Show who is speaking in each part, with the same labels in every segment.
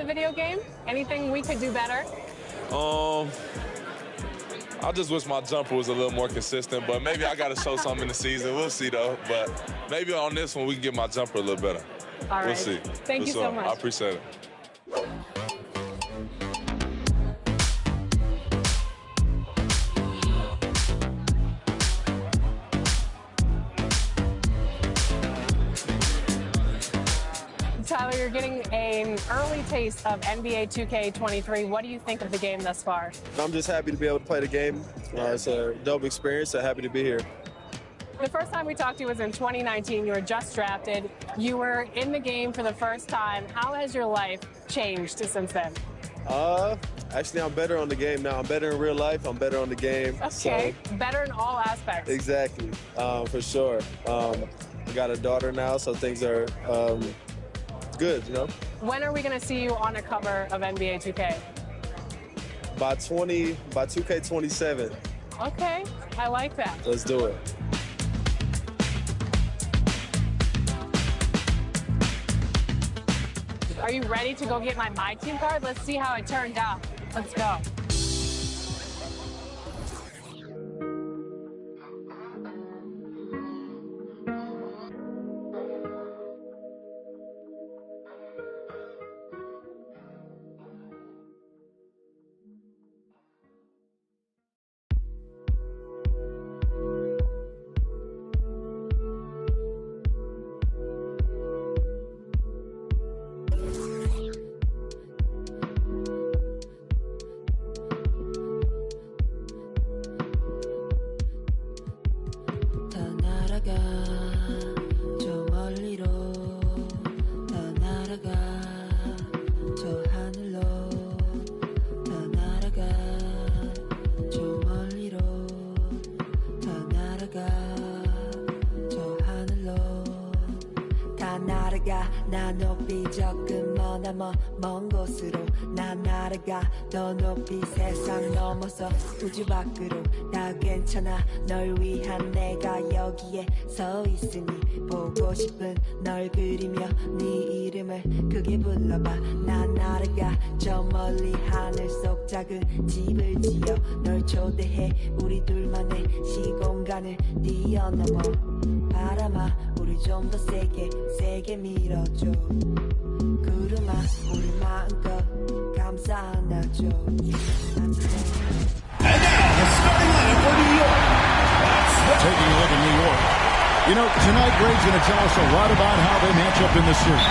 Speaker 1: video game? Anything we could do better?
Speaker 2: I just wish my jumper was a little more consistent, but maybe I got to show something in the season. We'll see, though. But maybe on this one, we can get my jumper a little better.
Speaker 1: All right.
Speaker 2: We'll see.
Speaker 1: Thank you so much.
Speaker 2: I appreciate it.
Speaker 1: Tyler, you're getting an early taste of NBA 2K23. What do you think of the game thus far?
Speaker 3: I'm just happy to be able to play the game. It's a dope experience, so happy to be here.
Speaker 1: The first time we talked to you was in 2019. You were just drafted. You were in the game for the first time. How has your life changed since then?
Speaker 3: Actually, I'm better on the game now. I'm better in real life. I'm better on the game.
Speaker 1: Okay, so, better in all aspects.
Speaker 3: Exactly, for sure. I got a daughter now, so things are good, you know?
Speaker 1: When are we going to see you on a cover of NBA 2K?
Speaker 3: By 2K27.
Speaker 1: Okay, I like that.
Speaker 3: Let's do it.
Speaker 1: Are you ready to go get my team card? Let's see how it turned out. Let's go.
Speaker 4: 나 높이 조금 먼 곳으로 나 날아가 더 높이 세상 넘어서 우주 밖으로 다 괜찮아 널 위한 내가 여기에 서 있으니 보고 싶은 널 그리며 네 이름을 크게 불러봐 나 날아가 저 멀리 하늘 속 작은 집을 지어 널 초대해 우리 둘만의 시공간을 뛰어넘어 바람아 우리 좀 더 세게 밀어줘 구름아 우리 마음껏 감싸 안아줘
Speaker 5: And now the starting lineup for New York.
Speaker 6: Taking a look at New York. You know, tonight Greg's going to tell us a lot about how they match up in the series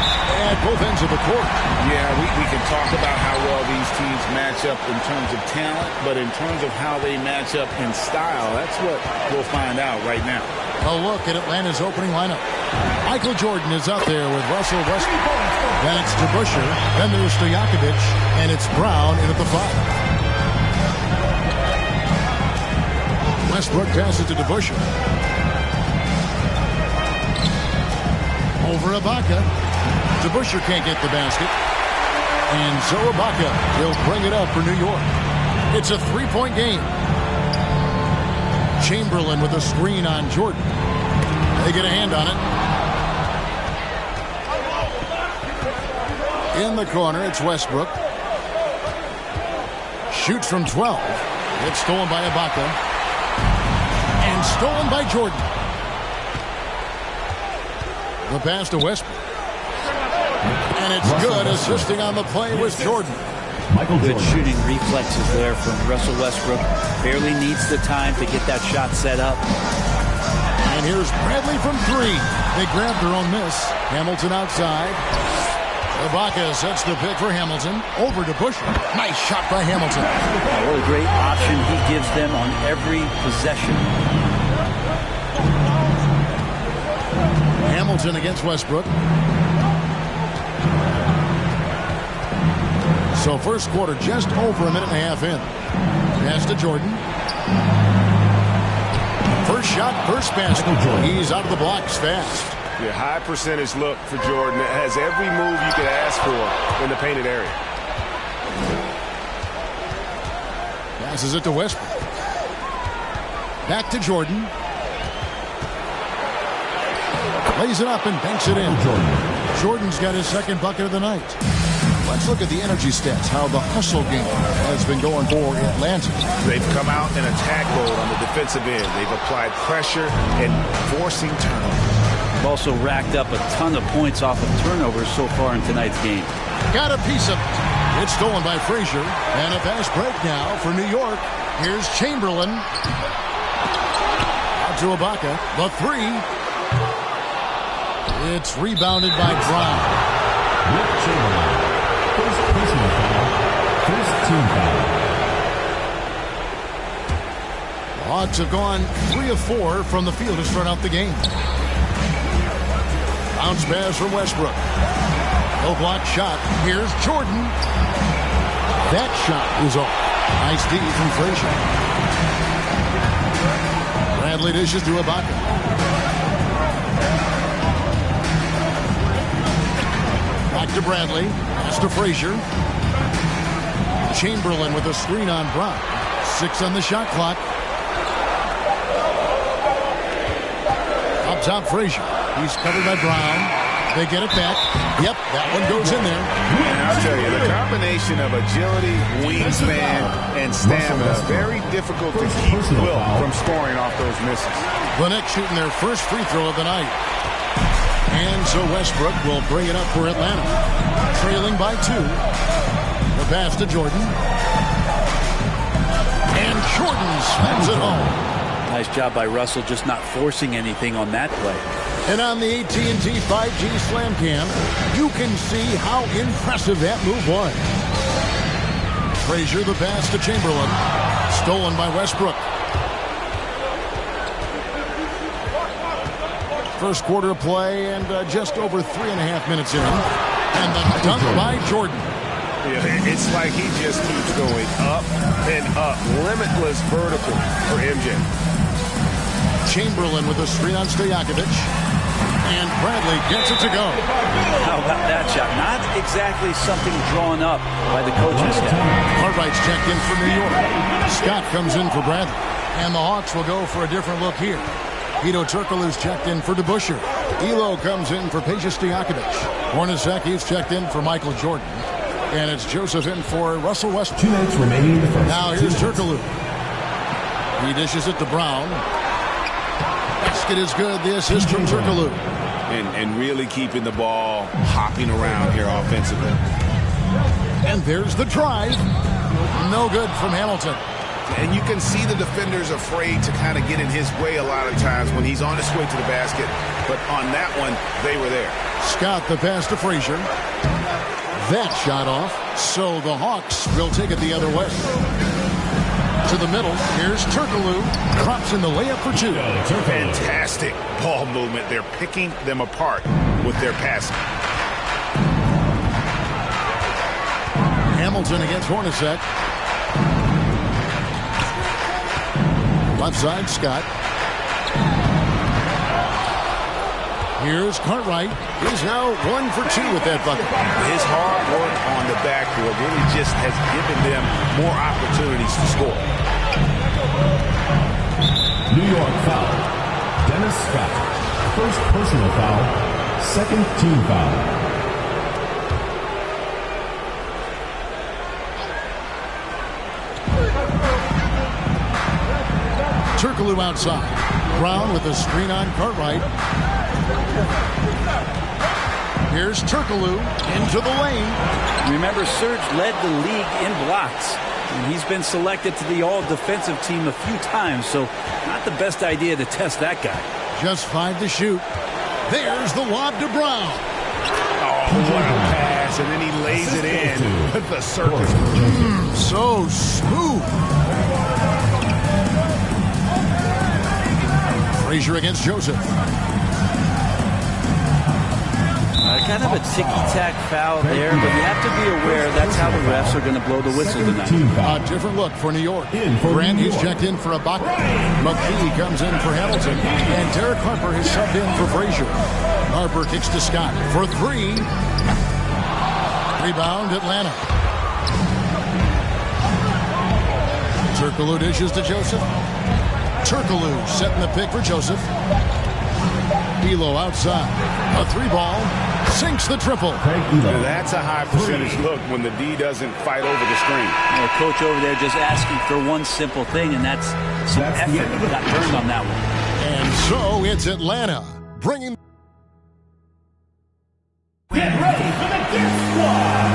Speaker 6: at both ends of the court.
Speaker 7: Yeah, we can talk about how well these teams match up in terms of talent, but in terms of how they match up in style, that's what we'll find out right now.
Speaker 6: A look at Atlanta's opening lineup. Michael Jordan is out there with Russell Westbrook. Then it's DeBusschere. Then there's Stojakovic. And it's Brown in at the 5. Westbrook passes to DeBusschere. Over Ibaka. DeBusschere can't get the basket. And so Ibaka will bring it up for New York. It's a 3-point game. Chamberlain with a screen on Jordan. They get a hand on it. In the corner, it's Westbrook. Shoots from 12. It's stolen by Ibaka. And stolen by Jordan. The pass to Westbrook. And it's good. Assisting on the play was Jordan.
Speaker 8: Good shooting reflexes there from Russell Westbrook. Barely needs the time to get that shot set up.
Speaker 6: And here's Bradley from 3. They grabbed their own miss. Hamilton outside. Ibaka sets the pick for Hamilton. Over to DeBusschere. Nice shot by Hamilton.
Speaker 8: What a great option he gives them on every possession.
Speaker 6: Hamilton against Westbrook. So first quarter just over a minute and a half in. Pass to Jordan. First shot, first basket. He's out of the blocks fast.
Speaker 9: Yeah, high percentage look for Jordan. It has every move you could ask for in the painted area.
Speaker 6: Passes it to Westbrook. Back to Jordan. Lays it up and banks it in. Jordan's got his second bucket of the night. Let's look at the energy stats, how the hustle game has been going for Atlanta.
Speaker 9: They've come out in attack mode on the defensive end. They've applied pressure and forcing turnovers.
Speaker 8: They've also racked up a ton of points off of turnovers so far in tonight's game.
Speaker 6: Got a piece of it. It's stolen by Frazier. And a fast break now for New York. Here's Chamberlain. Out to Ibaka. The three. It's rebounded by Brown.
Speaker 5: Chamberlain. First personal foul. First team foul.
Speaker 6: The Hawks have gone 3 of 4 from the field to start out the game. Bounce pass from Westbrook. No block shot. Here's Jordan. That shot is off. Nice D from Frazier. Bradley dishes to Ibaka. Back to Bradley. Pass to Frazier. Chamberlain with a screen on Brown. 6 on the shot clock. Up top, Frazier. He's covered by Brown. They get it back. Yep, that one goes in there.
Speaker 9: And I'll tell you, the combination of agility, wingspan, and stamina, very difficult to keep Wilt from scoring off those misses.
Speaker 6: The Knicks shooting their first free throw of the night. And so Westbrook will bring it up for Atlanta. Trailing by 2. The pass to Jordan. And Jordan slams it home.
Speaker 8: Nice job by Russell just not forcing anything on that play.
Speaker 6: And on the AT&T 5G Slam Cam, you can see how impressive that move was. Frazier, the pass to Chamberlain. Stolen by Westbrook. First quarter of play and just over 3.5 minutes in. And the dunk by Jordan.
Speaker 9: Yeah, it's like he just keeps going up and up. Limitless vertical for MJ.
Speaker 6: Chamberlain with a screen on Stojakovic. And Bradley gets it to go.
Speaker 8: How about that shot? Not exactly something drawn up by the coaching staff.
Speaker 6: Cartwright's checked in for New York. Scott comes in for Bradley. And the Hawks will go for a different look here. Hedo Turkoglu's checked in for DeBusschere. Elo comes in for Peja Stojakovic. Hornaceki's checked in for Michael Jordan. And it's Joseph in for Russell Westbrook.
Speaker 5: 2 minutes remaining in the first.
Speaker 6: Now here's Turkoglu. He dishes it to Brown. Basket is good. The assist from Turkoglu.
Speaker 7: And really keeping the ball hopping around here offensively.
Speaker 6: And there's the drive. No good from Hamilton.
Speaker 9: And you can see the defenders afraid to kind of get in his way a lot of times when he's on his way to the basket. But on that one, they were there.
Speaker 6: Scott, the pass to Frazier. That shot off. So the Hawks will take it the other way. To the middle. Here's Turkoglu. Drops in the layup for 2.
Speaker 9: Fantastic ball movement. They're picking them apart with their passing.
Speaker 6: Hamilton against Hornacek. Left side, Scott. Here's Cartwright. He's now 1 for 2 with that bucket.
Speaker 9: His hard work on the backboard really just has given them more opportunities to score.
Speaker 5: New York foul. Dennis Scott. First personal foul. Second team foul.
Speaker 6: Turkoglu outside. Brown with a screen on Cartwright. Here's Turkoglu into the lane.
Speaker 8: Remember, Serge led the league in blocks. And he's been selected to the all-defensive team a few times, so not the best idea to test that guy.
Speaker 6: Just 5 to shoot. There's the lob to Brown.
Speaker 9: Oh, what a pass, and then he lays it in with the circus.
Speaker 6: So smooth. Frazier against Joseph.
Speaker 8: Kind of a ticky-tack foul there, but you have to be aware that's how the refs are going to blow the whistle tonight.
Speaker 6: A different look for New York. Grant, he's checked in for Ibaka. McKee comes in for Hamilton. And Derek Harper has subbed in for Frazier. Harper kicks to Scott for 3. Rebound, Atlanta. Turkoglu dishes to Joseph. Turkoglu setting the pick for Joseph. Elo outside. A 3 ball. Sinks the triple.
Speaker 9: That's a high percentage look when the D doesn't fight over the screen.
Speaker 8: The coach over there just asking for one simple thing, and that's some effort. Got burned on that one.
Speaker 6: And so it's Atlanta bringing.
Speaker 5: Get ready for the Gear Squad.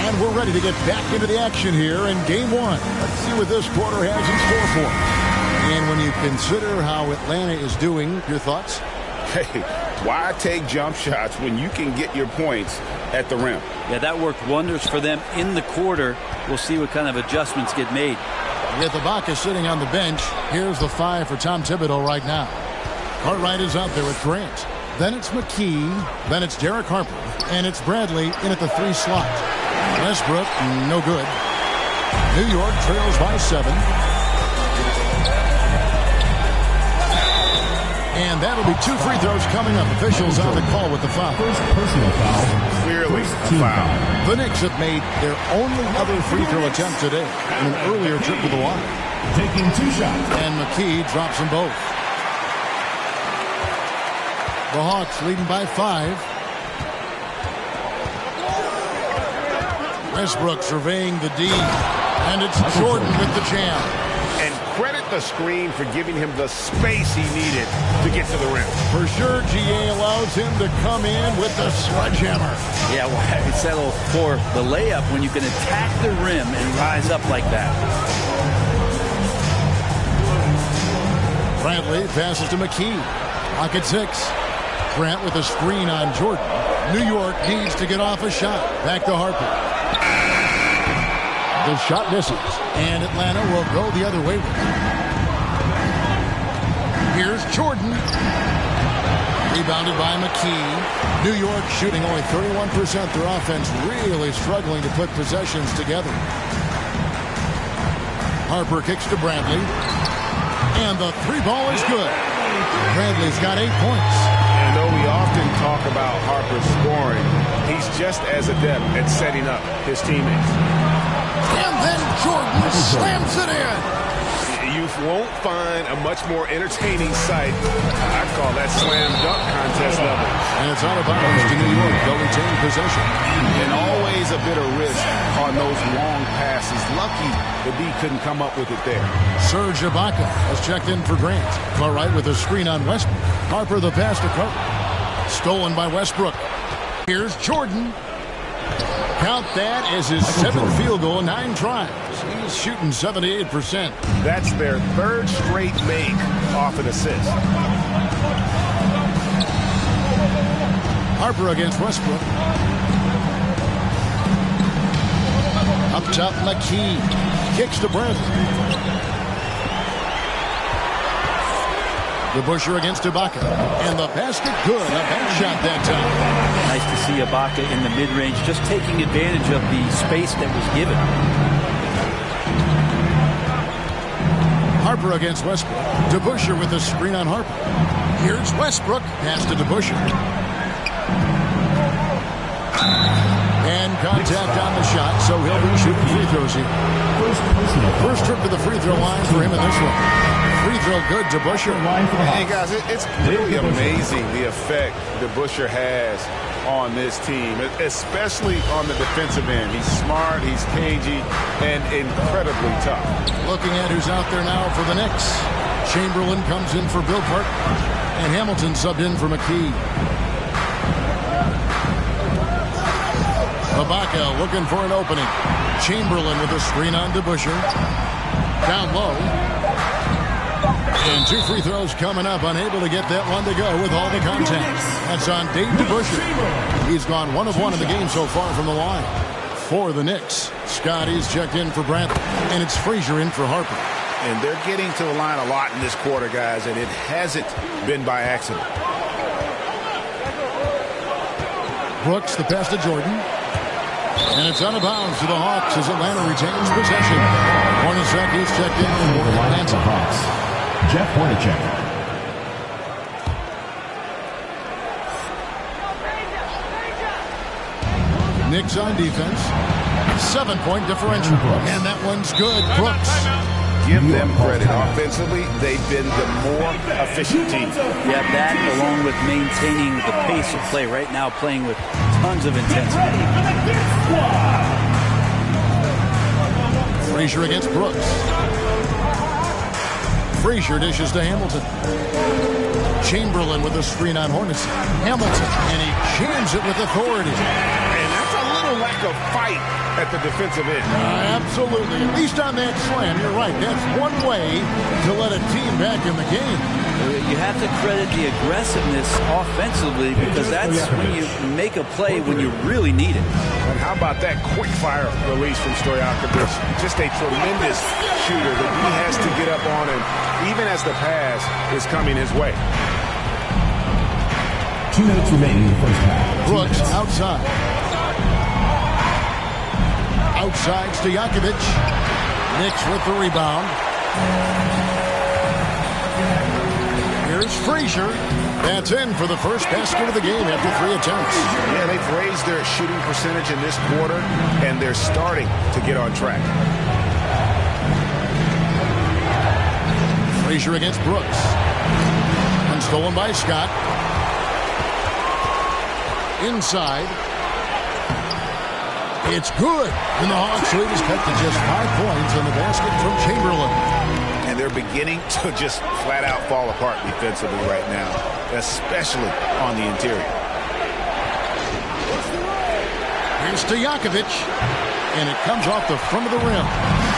Speaker 6: And we're ready to get back into the action here in Game 1. Let's see what this quarter has in store for us. And when you consider how Atlanta is doing, your thoughts?
Speaker 9: Hey, why take jump shots when you can get your points at the rim?
Speaker 8: Yeah, that worked wonders for them in the quarter. We'll see what kind of adjustments get made.
Speaker 6: With Ibaka sitting on the bench, here's the 5 for Tom Thibodeau right now. Cartwright is out there with Grant. Then it's McKee. Then it's Derek Harper. And it's Bradley in at the 3 slot. Westbrook, no good. New York trails by 7. And that'll be 2 free throws coming up. Officials on the call with the foul.
Speaker 5: First personal foul.
Speaker 9: Clearly a foul.
Speaker 6: The Knicks have made their only other free throw attempt today in an earlier trip to the line.
Speaker 5: Taking 2 shots.
Speaker 6: And McKee drops them both. The Hawks leading by 5. Westbrook surveying the D. And it's Jordan with the jam.
Speaker 9: And credit the screen for giving him the space he needed to get to the rim.
Speaker 6: For sure, GA allows him to come in with the sledgehammer.
Speaker 8: Yeah, well, it's settled for the layup when you can attack the rim and rise up like that.
Speaker 6: Bradley passes to McKee. Pocket 6. Grant with a screen on Jordan. New York needs to get off a shot. Back to Harper. The shot misses. And Atlanta will go the other way with it. Here's Jordan. Rebounded by McKee. New York shooting only 31%. Their offense really struggling to put possessions together. Harper kicks to Bradley. And the 3 ball is good. Bradley's got 8 points.
Speaker 9: And though we often talk about Harper scoring, he's just as adept at setting up his teammates.
Speaker 6: And then Jordan slams it in.
Speaker 9: You won't find a much more entertaining sight. I'd call that slam dunk contest level.
Speaker 6: And it's out of bounds to New York. They'll retain possession.
Speaker 9: And always a bit of risk on those long passes. Lucky the D couldn't come up with it there.
Speaker 6: Serge Ibaka has checked in for Grant. Cartwright with a screen on Westbrook. Harper the pass to Cartwright. Stolen by Westbrook. Here's Jordan. Count that as his 7th field goal in 9 tries. He's shooting 78%.
Speaker 9: That's their 3rd straight make off an assist.
Speaker 6: Harper against Westbrook. Up top, McKee. Kicks to Bradley. The Busher against Ibaka. And the basket good. A bad shot that time.
Speaker 8: Nice to see Ibaka in the mid-range, just taking advantage of the space that was given.
Speaker 6: Harper against Westbrook. DeBuscher with a screen on Harper. Here's Westbrook. Pass to DeBuscher. And contact on the shot, so he'll be shooting free throws here. First trip to the free throw line for him in this one. Free throw good, DeBuscher.
Speaker 9: Hey, guys, it's really amazing the effect DeBuscher has on this team, especially on the defensive end. He's smart, he's cagey, and incredibly tough.
Speaker 6: Looking at who's out there now for the Knicks. Chamberlain comes in for Bill Park, and Hamilton subbed in for McKee. Ibaka looking for an opening. Chamberlain with a screen on DeBuscher. Down low. And 2 free throws coming up. Unable to get that one to go with all the contact. That's on Dave DeBuscher. He's gone 1 of 1 in the game so far from the line. For the Knicks, Scotty's checked in for Bradley. And it's Frazier in for Harper.
Speaker 9: And they're getting to the line a lot in this quarter, guys, and it hasn't been by accident.
Speaker 6: Brooks, the pass to Jordan. And it's out of bounds to the Hawks as Atlanta retains possession. Hornacek is checked in for Atlanta.
Speaker 5: Hawks. Jeff Hornacek.
Speaker 6: Knicks on defense. 7-point differential. And that one's good. Brooks.
Speaker 9: give them credit. Offensively, they've been the more efficient team.
Speaker 8: Yeah, that along with maintaining the pace of play right now, playing with tons of intensity.
Speaker 6: Frazier against Brooks. Frazier dishes to Hamilton. Chamberlain with a screen on Hornacek. Hamilton, and he jams it with authority.
Speaker 9: And that's a little lack of fight at the defensive end.
Speaker 6: Absolutely. At least on that slam, you're right. That's one way to let a team back in the game.
Speaker 8: You have to credit the aggressiveness offensively because that's when you make a play when you really need it.
Speaker 9: And how about that quick fire release from Stojakovic? Just a tremendous shooter that he has to get up on, and even as the pass is coming his way.
Speaker 5: 2 minutes remaining in the first half.
Speaker 6: Brooks outside. Outside Stojakovic. Knicks with the rebound. Here's Frazier. That's in for the first basket of the game after 3 attempts.
Speaker 9: Yeah, they've raised their shooting percentage in this quarter, and they're starting to get on track.
Speaker 6: Frazier against Brooks. And stolen by Scott. Inside. It's good. And the Hawks lead is cut to just 5 points on the basket from Chamberlain.
Speaker 9: And they're beginning to just flat out fall apart defensively right now, especially on the interior.
Speaker 6: Here's Stojakovic, and it comes off the front of the rim.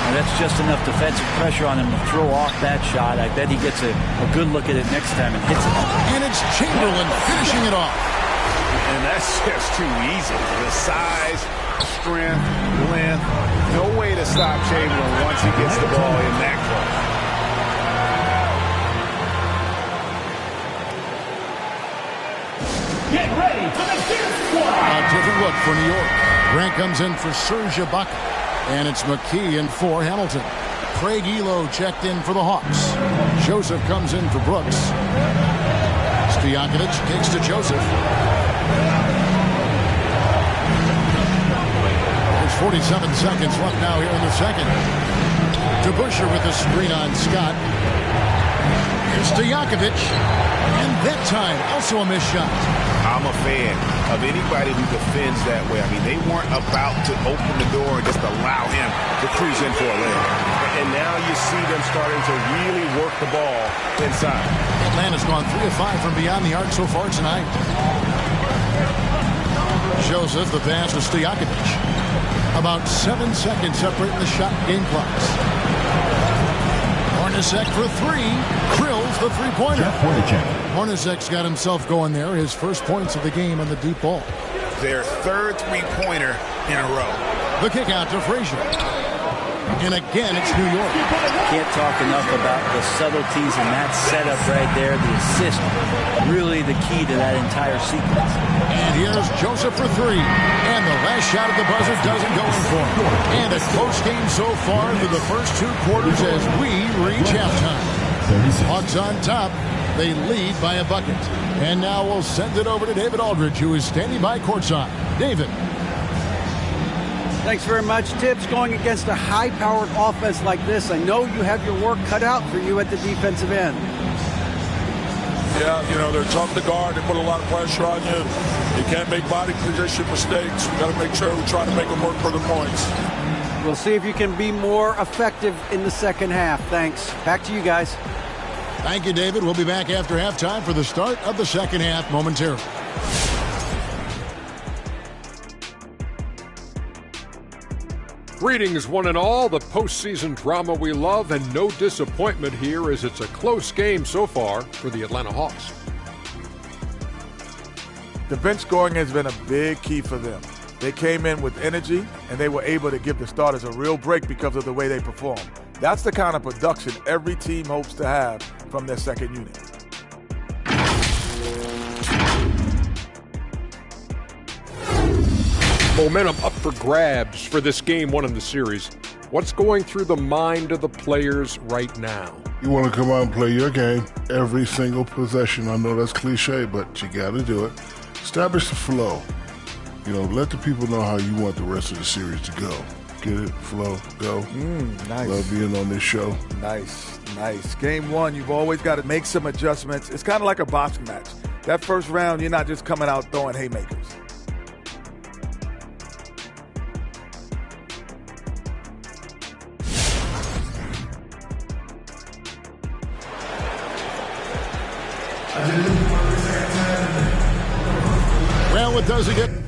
Speaker 8: And that's just enough defensive pressure on him to throw off that shot. I bet he gets a good look at it next time and hits it.
Speaker 6: And it's Chamberlain finishing it off.
Speaker 9: And that's just too easy. The size, strength, length, no way to stop Chamberlain once he gets the ball in that close.
Speaker 5: Get ready for the Gear Squad.
Speaker 6: A different look for New York. Grant comes in for Serge Ibaka. And it's McKee in for Hamilton. Craig Elo checked in for the Hawks. Joseph comes in for Brooks. Stojakovic kicks to Joseph. There's 47 seconds left now here in the second. DeBusschere with the screen on Scott. Here's Stojakovic. And that time, also a missed shot.
Speaker 9: I'm a fan of anybody who defends that way. I mean, they weren't about to open the door and just allow him to cruise in for a layup. And now you see them starting to really work the ball inside.
Speaker 6: Atlanta's gone 3 of 5 from beyond the arc so far tonight. Joseph, the pass to Stojakovic. About 7 seconds separating the shot game clocks. Hornacek for 3. Drills the three-pointer. Hornacek's got himself going there. His first points of the game on the deep ball.
Speaker 9: Their third three-pointer in a row.
Speaker 6: The kick out to Frazier. And again, it's New York.
Speaker 8: Can't talk enough about the subtleties in that setup right there. The assist, really the key to that entire sequence.
Speaker 6: And here's Joseph for 3. And the last shot at the buzzer doesn't go in for him. And a close game so far through the first 2 quarters as we reach halftime. Hawks on top. They lead by a bucket. And now we'll send it over to David Aldridge, who is standing by courtside. David.
Speaker 10: Thanks very much. Tibbs, going against a high-powered offense like this, I know you have your work cut out for you at the defensive end.
Speaker 11: Yeah, you know, they're tough to guard. They put a lot of pressure on you. You can't make body position mistakes. We got to make sure we try to make them work for the points.
Speaker 10: We'll see if you can be more effective in the second half. Thanks. Back to you guys.
Speaker 6: Thank you, David. We'll be back after halftime for the start of the second half momentarily.
Speaker 12: Greetings, one and all. The postseason drama we love, and no disappointment here as it's a close game so far for the Atlanta Hawks.
Speaker 13: The bench scoring has been a big key for them. They came in with energy, and they were able to give the starters a real break because of the way they performed. That's the kind of production every team hopes to have from their second unit.
Speaker 12: Momentum up for grabs for this game 1 in the series. What's going through the mind of the players right now?
Speaker 14: You want to come out and play your game every single possession. I know that's cliche, but you got to do it. Establish the flow. You know, let the people know how you want the rest of the series to go. Get it, flow, go.
Speaker 13: Nice.
Speaker 14: Love being on this show.
Speaker 13: Nice, nice. Game one, you've always got to make some adjustments. It's kind of like a boxing match. That first round, you're not just coming out throwing haymakers.
Speaker 6: Well, it does again.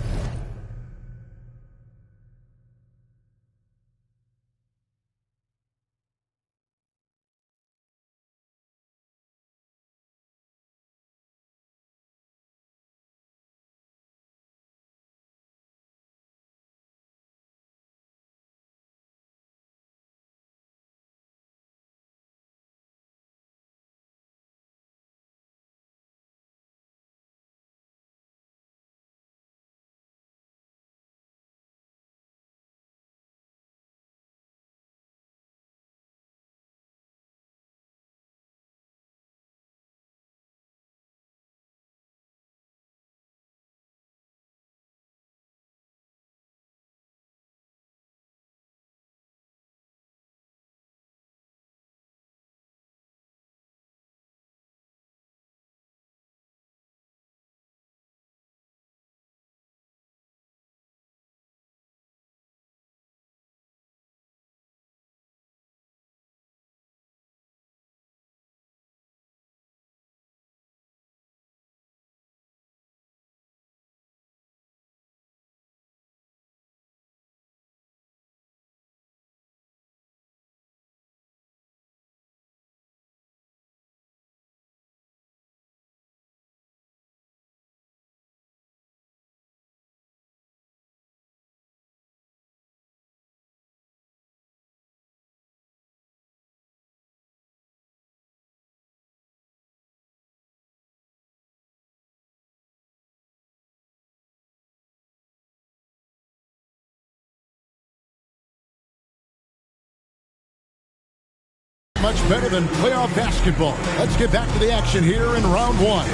Speaker 6: Much better than playoff basketball. Let's get back to the action here in round one.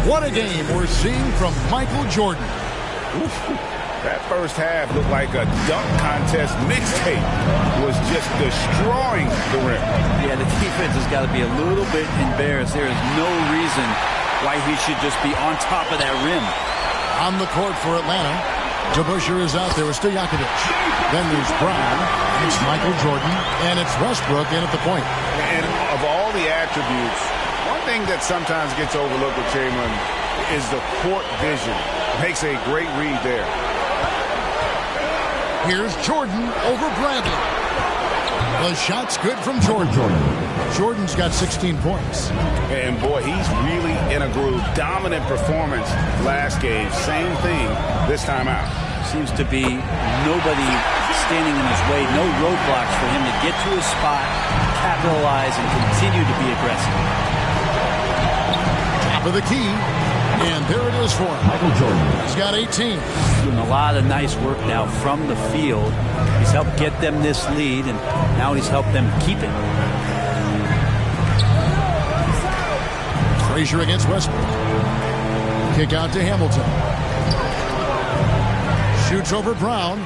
Speaker 6: What a game we're seeing from Michael Jordan.
Speaker 7: Oof. That first half looked like a dunk contest mixtape. Was just destroying the rim.
Speaker 8: Yeah, the defense has got to be a little bit embarrassed. There is no reason why he should just be on top of that rim.
Speaker 6: On the court for Atlanta, DeBusschere is out there with Stojakovic. Then there's Brown, it's Michael Jordan, and it's Westbrook in at the point.
Speaker 7: And of all the attributes, one thing that sometimes gets overlooked with Chamberlain is the court vision. Makes a great read there.
Speaker 6: Here's Jordan over Bradley. The shot's good from Jordan. Jordan's got 16 points.
Speaker 7: And boy, he's really in a groove. Dominant performance last game. Same thing this time out.
Speaker 8: Seems to be nobody standing in his way. No roadblocks for him to get to his spot, capitalize, and continue to be aggressive.
Speaker 6: Top of the key. And there it is for him. Michael Jordan. He's got 18.
Speaker 8: Doing a lot of nice work now from the field. He's helped get them this lead, and now he's helped them keep it.
Speaker 6: Frazier against Westbrook. Kick out to Hamilton. Shoots over Brown.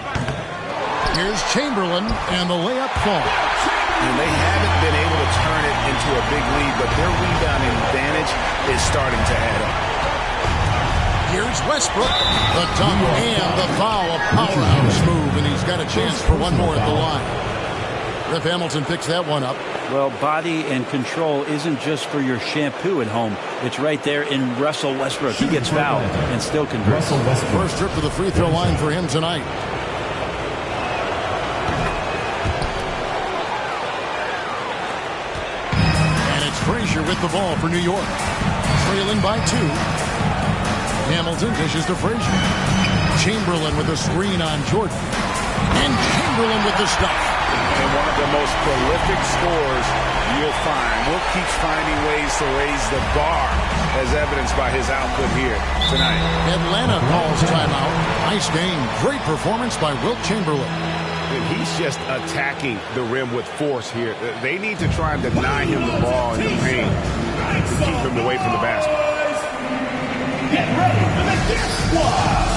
Speaker 6: Here's Chamberlain, and the layup falls.
Speaker 7: And they haven't been able to turn it into a big lead, but their rebounding advantage is starting to add up.
Speaker 6: Here's Westbrook. The dunk and the foul. A powerhouse move, and he's got a chance for one more at the line. Rip Hamilton picks that one up.
Speaker 8: Well, body and control isn't just for your shampoo at home. It's right there in Russell Westbrook. He gets fouled and still converts.
Speaker 6: First trip to the free throw line for him tonight. And it's Frazier with the ball for New York. Trailing by 2. Hamilton dishes to Frazier. Chamberlain with a screen on Jordan. And Chamberlain with the stuff.
Speaker 7: And one of the most prolific scorers you'll find. Wilt keeps finding ways to raise the bar, as evidenced by his output here tonight.
Speaker 6: Atlanta calls timeout. Nice game. Great performance by Wilt Chamberlain.
Speaker 7: He's just attacking the rim with force here. They need to try and deny him the ball in the paint to keep him away from the basket.
Speaker 5: Get ready for the Gear Squad!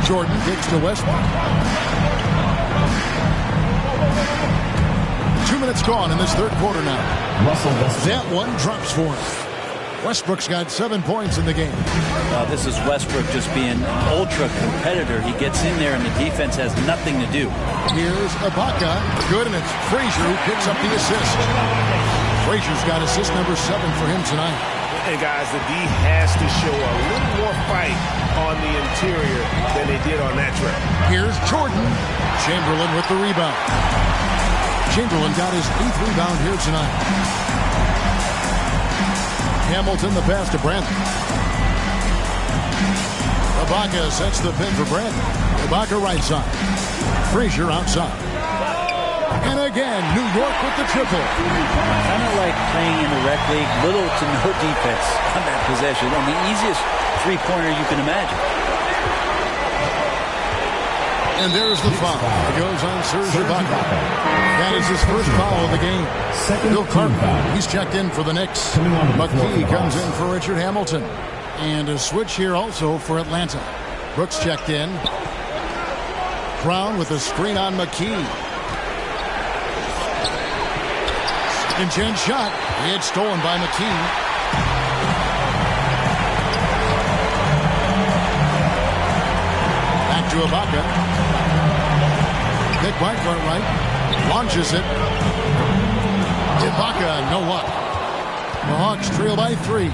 Speaker 6: Jordan kicks to Westbrook. 2 minutes gone in this third quarter now. That one drops for him. Westbrook's got 7 points in the game.
Speaker 8: This is Westbrook just being an ultra competitor. He gets in there and the defense has nothing to do.
Speaker 6: Here's Ibaka. Good, and it's Frazier who picks up the assist. Frazier's got assist number 7 for him tonight.
Speaker 7: And guys, the D has to show a little more fight on the interior than they did on that trip.
Speaker 6: Here's Jordan. Chamberlain with the rebound. Chamberlain got his 8th rebound here tonight. Hamilton the pass to Brandon. Ibaka sets the pin for Brandon. Ibaka right side. Frazier outside. And again, New York with the triple.
Speaker 8: Kind of like playing in the rec league, little to no defense on that possession. And the easiest three-pointer you can imagine.
Speaker 6: And there's the foul. It goes on Serge Ibaka. That is his first foul of the game. Bill Carter, he's checked in for the Knicks. McKee comes in for Richard Hamilton. And a switch here also for Atlanta. Brooks checked in. Brown with a screen on McKee. And Jen's shot. It's stolen by McKee. Back to Ibaka. Nick White front right. Launches it. Ibaka, no luck. The Hawks trail by 3.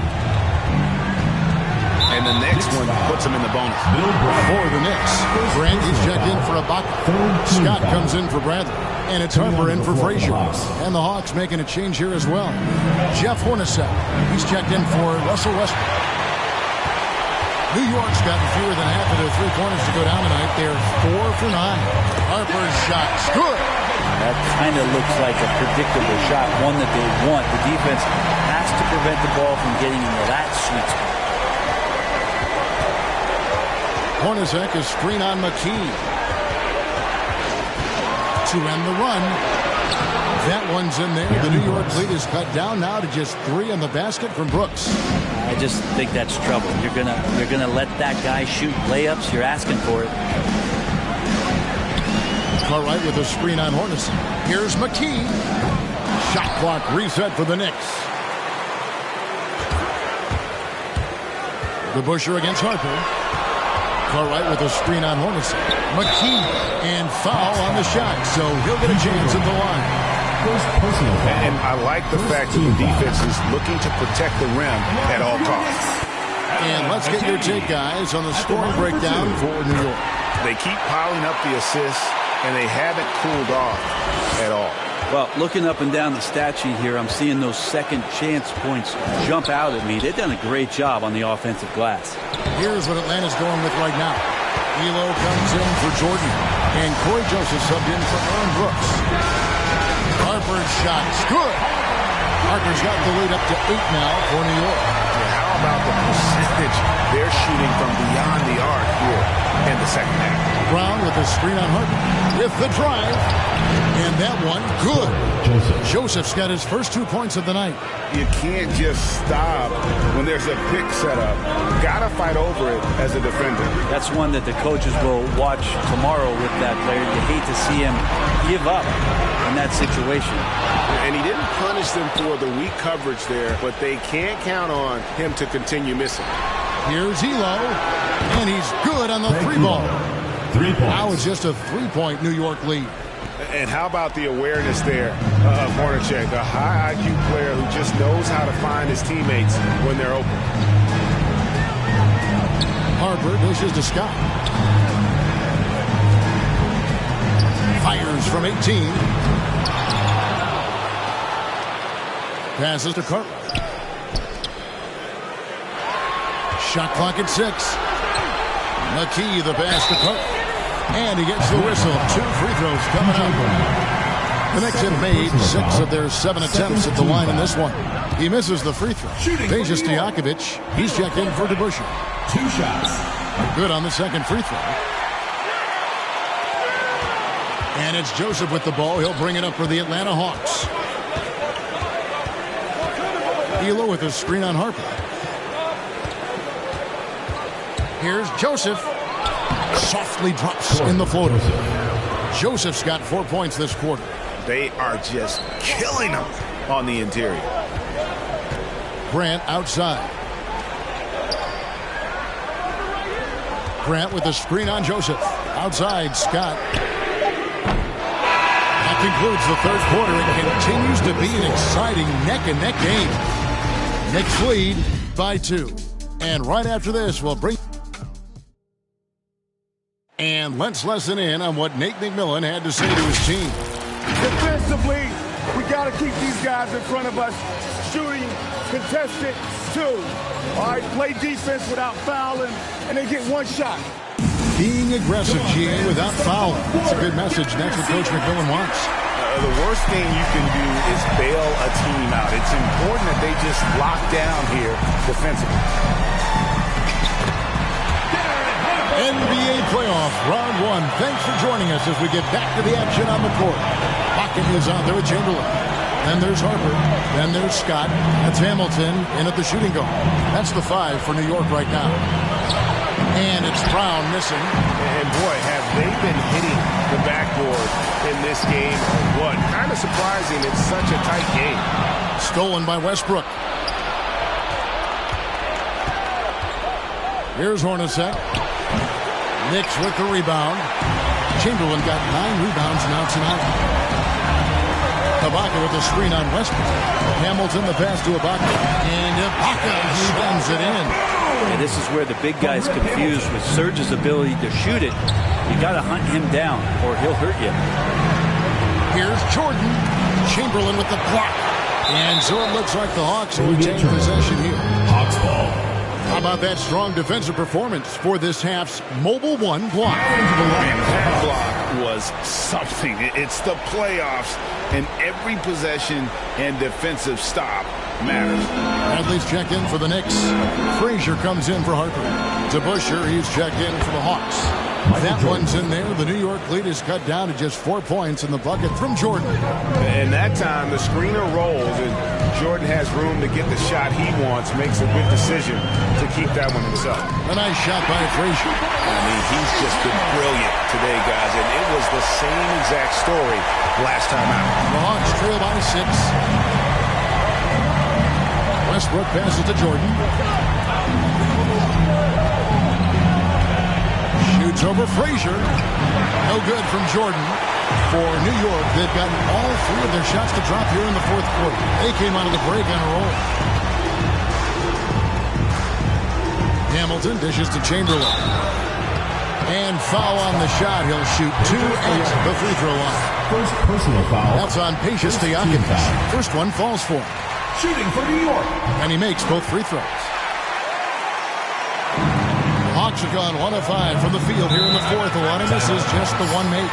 Speaker 7: And the next one puts him in the bonus.
Speaker 6: For the Knicks. Grant, he's checked in for Ibaka. Scott comes in for Bradley. And it's Harper in for Frazier. And the Hawks making a change here as well. Jeff Hornacek, he's checked in for Russell Westbrook. New York's gotten fewer than half of their three-pointers to go down tonight. They're 4 for 9. Harper's shot's good.
Speaker 8: That kind of looks like a predictable shot, one that they want. The defense has to prevent the ball from getting into that sweet spot.
Speaker 6: Hornacek is screen on McKee. To end the run. That one's in there. The New York lead is cut down now to just 3 on the basket from Brooks.
Speaker 8: I just think that's trouble. You're gonna let that guy shoot layups. You're asking for it.
Speaker 6: Cartwright with a screen on Hornacek. Here's McKee. Shot clock reset for the Knicks. The Busher against Harper. Cartwright with a screen on Hornacek. McKee and foul on the shot, so he'll get a chance at the line.
Speaker 7: And I like the fact that the defense is looking to protect the rim at all costs.
Speaker 6: And let's get your take, guys, on the scoring breakdown for New York.
Speaker 7: They keep piling up the assists, and they haven't cooled off at all.
Speaker 8: Well, looking up and down the stat sheet here, I'm seeing those second chance points jump out at me. They've done a great job on the offensive glass.
Speaker 6: Here's what Atlanta's going with right now. Elo comes in for Jordan, and Corey Joseph subbed in for Aaron Brooks. Harper's shot's good. Harper's got the lead up to 8 now for New York.
Speaker 7: How about the percentage they're shooting from beyond the arc here in the second half?
Speaker 6: Brown with the screen on Harper. With the drive. And that one, good. Joseph's got his first 2 points of the night.
Speaker 7: You can't just stop when there's a pick set up. Got to fight over it as a defender.
Speaker 8: That's one that the coaches will watch tomorrow with that player. You hate to see him give up in that situation.
Speaker 7: And he didn't punish them for the weak coverage there, but they can't count on him to continue missing.
Speaker 6: Here's Elo, and he's good on the 3-ball.
Speaker 5: 3 points.
Speaker 6: Now it's just a 3-point New York lead.
Speaker 7: And how about the awareness there of Hornacek, a high IQ player who just knows how to find his teammates when they're open.
Speaker 6: Harper dishes to Scott. Fires from 18. Passes to Cartwright. Shot clock at 6. McKee the pass to Cartwright. And he gets the whistle. 2 free throws coming up. The Knicks have made 6 of their 7 attempts at the line in this one. He misses the free throw. Peja Stojakovic, he's checked in for DeBusschere.
Speaker 5: 2 shots.
Speaker 6: Good on the second free throw. And it's Joseph with the ball. He'll bring it up for the Atlanta Hawks. Elo with a screen on Harper. Here's Joseph. Softly drops in the floater. Joseph's got 4 points this quarter.
Speaker 9: They are just killing them on the interior.
Speaker 6: Grant outside. Grant with the screen on Joseph. Outside, Scott. That concludes the third quarter. It continues to be an exciting neck-and-neck game. Knicks lead by 2. And right after this, we'll bring... And let's listen in on what Nate McMillan had to say to his team.
Speaker 15: Defensively, we got to keep these guys in front of us. Shooting, contested, 2. All right, play defense without fouling, and they get 1 shot.
Speaker 6: Being aggressive, GA, without fouling. That's a good message. That's what Coach McMillan wants.
Speaker 9: The worst thing you can do is bail a team out. It's important that they just lock down here defensively.
Speaker 6: NBA playoff, round 1. Thanks for joining us as we get back to the action on the court. Pocket is out there with Chamberlain. Then there's Harper. Then there's Scott. That's Hamilton in at the shooting guard. That's the 5 for New York right now. And it's Brown missing.
Speaker 9: And boy, have they been hitting the backboard in this game or what? Kind of surprising it's such a tight game.
Speaker 6: Stolen by Westbrook. Here's Hornacek. Knicks with the rebound. Chamberlain got 9 rebounds now tonight. Ibaka with the screen on Westbrook. Hamilton the pass to Ibaka. And Ibaka spins it in.
Speaker 8: And this is where the big guy's confused with Serge's ability to shoot it. You got to hunt him down or he'll hurt you.
Speaker 6: Here's Jordan. Chamberlain with the block. And so it looks like the Hawks will retain possession here.
Speaker 5: Hawks ball.
Speaker 6: How about that strong defensive performance for this half's Mobile 1 block?
Speaker 9: That block was something. It's the playoffs, and every possession and defensive stop matters.
Speaker 6: Bradley's checked in for the Knicks. Frazier comes in for Harper. DeBusschere, he's checked in for the Hawks. That one's in there. The New York lead is cut down to just 4 points in the bucket from Jordan.
Speaker 9: And that time, the screener rolls, and Jordan has room to get the shot he wants, makes a good decision to keep that one himself.
Speaker 6: A nice shot by Frazier.
Speaker 9: I mean, he's just been brilliant today, guys, and it was the same exact story last time out.
Speaker 6: The Hawks trail by 6. Westbrook passes to Jordan. Shoots over Frazier. No good from Jordan. For New York, they've gotten all 3 of their shots to drop here in the fourth quarter. They came out of the break on a roll. Hamilton dishes to Chamberlain. And foul on the shot. He'll shoot 2 at the free throw line.
Speaker 5: First personal foul.
Speaker 6: That's on Pacious Diakonis. First one falls for him.
Speaker 5: Shooting for New York.
Speaker 6: And he makes both free throws. The Hawks have gone 1 of 5 from the field here in the fourth. A lot of misses, just the 1 make.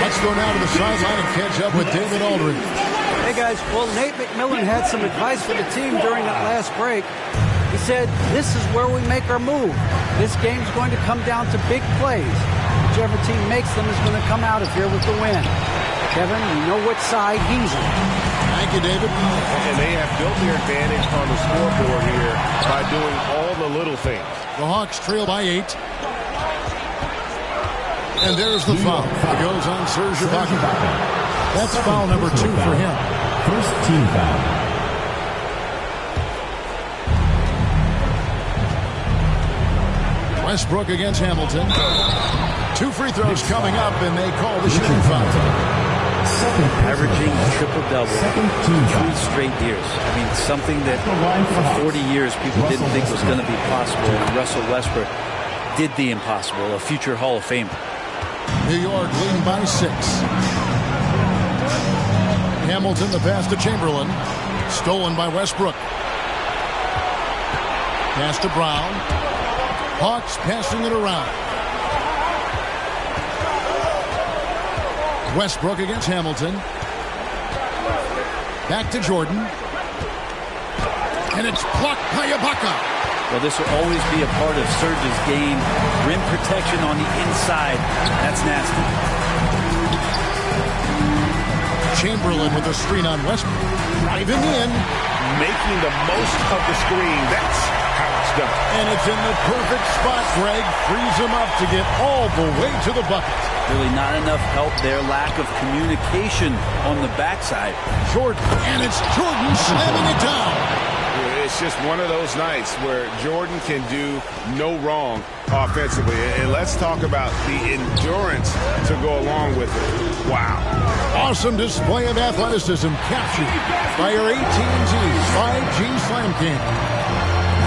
Speaker 6: Let's go now to the sideline and catch up with David Aldridge.
Speaker 10: Hey guys, well, Nate McMillan had some advice for the team during that last break. He said, this is where we make our move. This game's going to come down to big plays. Whichever team makes them is going to come out of here with the win. Kevin, you know what side he's on.
Speaker 6: Thank you, David.
Speaker 9: And they have built their advantage on the scoreboard here by doing all the little things.
Speaker 6: The Hawks trail by 8. And there's the foul. It goes on Serge Ibaka. That's foul number 2 for him.
Speaker 5: First team foul.
Speaker 6: Westbrook against Hamilton. 2 free throws coming up, and they call the shooting foul.
Speaker 8: Averaging triple-double 3 straight years. I mean, something that for 40 years people didn't think was going to be possible. And Russell Westbrook did the impossible, a future Hall of Famer.
Speaker 6: New York leading by 6. Hamilton the pass to Chamberlain. Stolen by Westbrook. Pass to Brown. Hawks passing it around. Westbrook against Hamilton. Back to Jordan. And it's blocked by Ibaka.
Speaker 8: Well, this will always be a part of Serge's game. Rim protection on the inside. That's nasty.
Speaker 6: Chamberlain with a screen on Westbrook. Driving in.
Speaker 7: Making the most of the screen. That's how it's done.
Speaker 6: And it's in the perfect spot, Greg. Frees him up to get all the way to the bucket.
Speaker 8: Really not enough help there. Lack of communication on the backside.
Speaker 6: Jordan, and it's Jordan slamming it down.
Speaker 9: It's just one of those nights where Jordan can do no wrong offensively. And let's talk about the endurance to go along with it. Wow.
Speaker 6: Awesome display of athleticism captured by our AT&T 5G Slam Cam.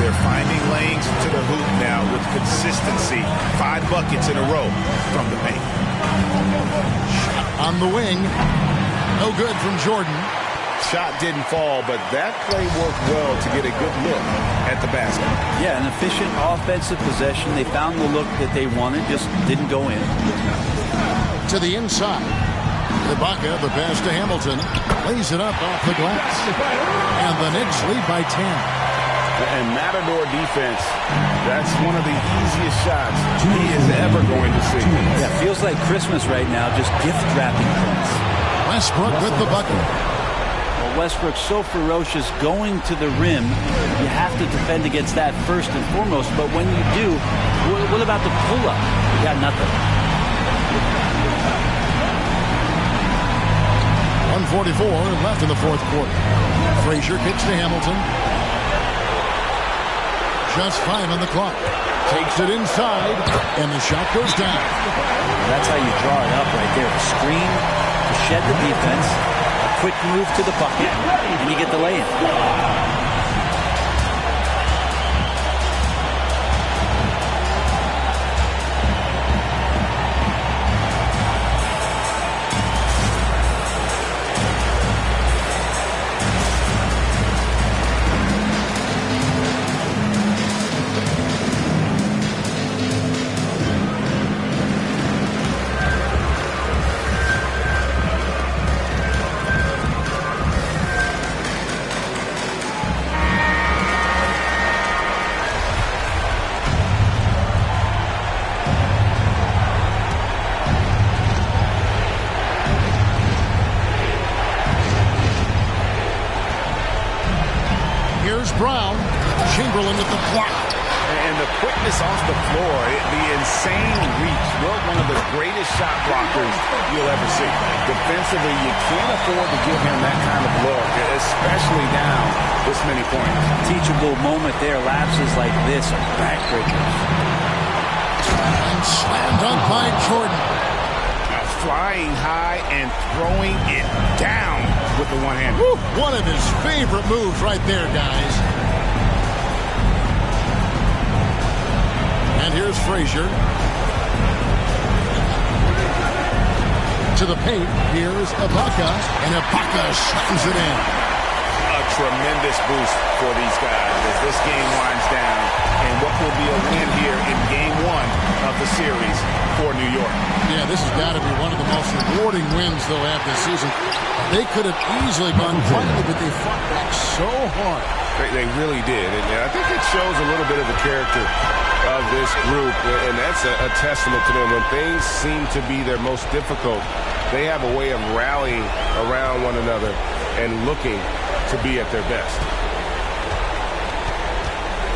Speaker 7: They're finding lanes to the hoop now with consistency. 5 buckets in a row from the paint.
Speaker 6: Shot on the wing. No good from Jordan.
Speaker 9: Shot didn't fall, but that play worked well to get a good look at the basket.
Speaker 8: Yeah, an efficient offensive possession. They found the look that they wanted, just didn't go in.
Speaker 6: To the inside. Ibaka, the pass to Hamilton, lays it up off the glass. And the Knicks lead by 10.
Speaker 9: And Matador defense, that's one of the easiest shots he is ever going to see.
Speaker 8: Yeah, feels like Christmas right now, just gift wrapping points.
Speaker 6: Westbrook with the bucket.
Speaker 8: Westbrook so ferocious going to the rim. You have to defend against that first and foremost. But when you do, what about the pull-up? You got nothing.
Speaker 6: 1:44 left in the fourth quarter. Frazier kicks to Hamilton. Just 5 on the clock. Takes it inside, and the shot goes down.
Speaker 8: That's how you draw it up right there. The screen to shed the defense. Quick move to the bucket, and you get the lay-in.
Speaker 6: Brown. Chamberlain with the block.
Speaker 7: And the quickness off the floor, the insane reach. You're one of the greatest shot blockers you'll ever see. Defensively, you can't afford to give him that kind of look, especially down this many points.
Speaker 8: Teachable moment there. Lapses like this are backbreakers.
Speaker 6: And slam dunk by Jordan.
Speaker 7: Flying high and throwing it down with the one hand.
Speaker 6: One of his favorite moves right there, guys. And here's Frazier. To the paint. Here's Ibaka. And Ibaka slams it in.
Speaker 7: A tremendous boost for these guys as this game winds down. And what will be a win here in game 1 of the series for New York.
Speaker 6: Yeah, this has got to be one of the most rewarding wins they'll have this season. They could have easily gone quietly, but they fought back so hard.
Speaker 9: They really did. And I think it shows a little bit of the character of this group. And that's a testament to them. When things seem to be their most difficult, they have a way of rallying around one another and looking to be at their best.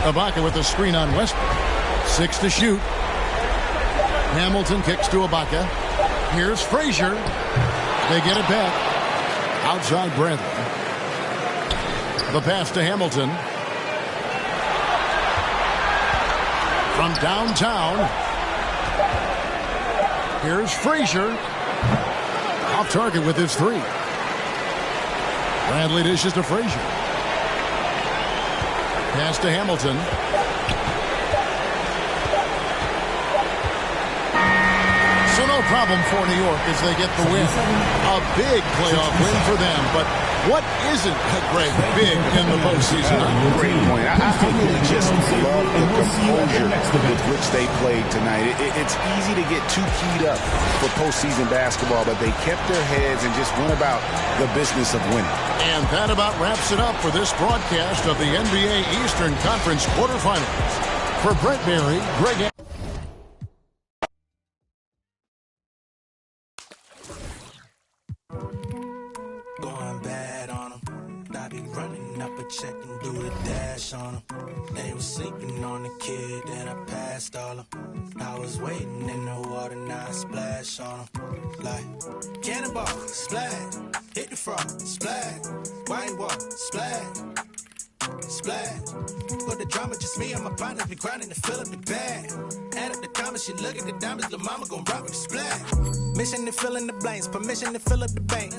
Speaker 6: Ibaka with the screen on Westbrook. 6 to shoot. Hamilton kicks to Ibaka. Here's Frazier. They get it back. Outside Bradley. The pass to Hamilton. From downtown. Here's Frazier. Off target with his 3. Bradley dishes to Frazier. Pass to Hamilton. So no problem for New York as they get the win. A big playoff win for them. But what isn't, Greg, big in the postseason?
Speaker 7: Great point. I really just love the composure with which they played tonight. It's easy to get too keyed up for postseason basketball, but they kept their heads and just went about the business of winning.
Speaker 6: And that about wraps it up for this broadcast of the NBA Eastern Conference quarterfinals. For Brett Berry, Greg.
Speaker 16: running up a check and do the dash on them. They was sleeping on the kid, then I passed all them. I was waiting in the water, now I splash on them. Like, cannonball, splash, hit the front, splash, white wall, splash, splash. For the drama, just me and my partners be grinding to fill up the bag. Add up the comments, she look at the diamonds, the mama gon' rock with the splash. Mission to fill in the blanks, permission to fill up the bank.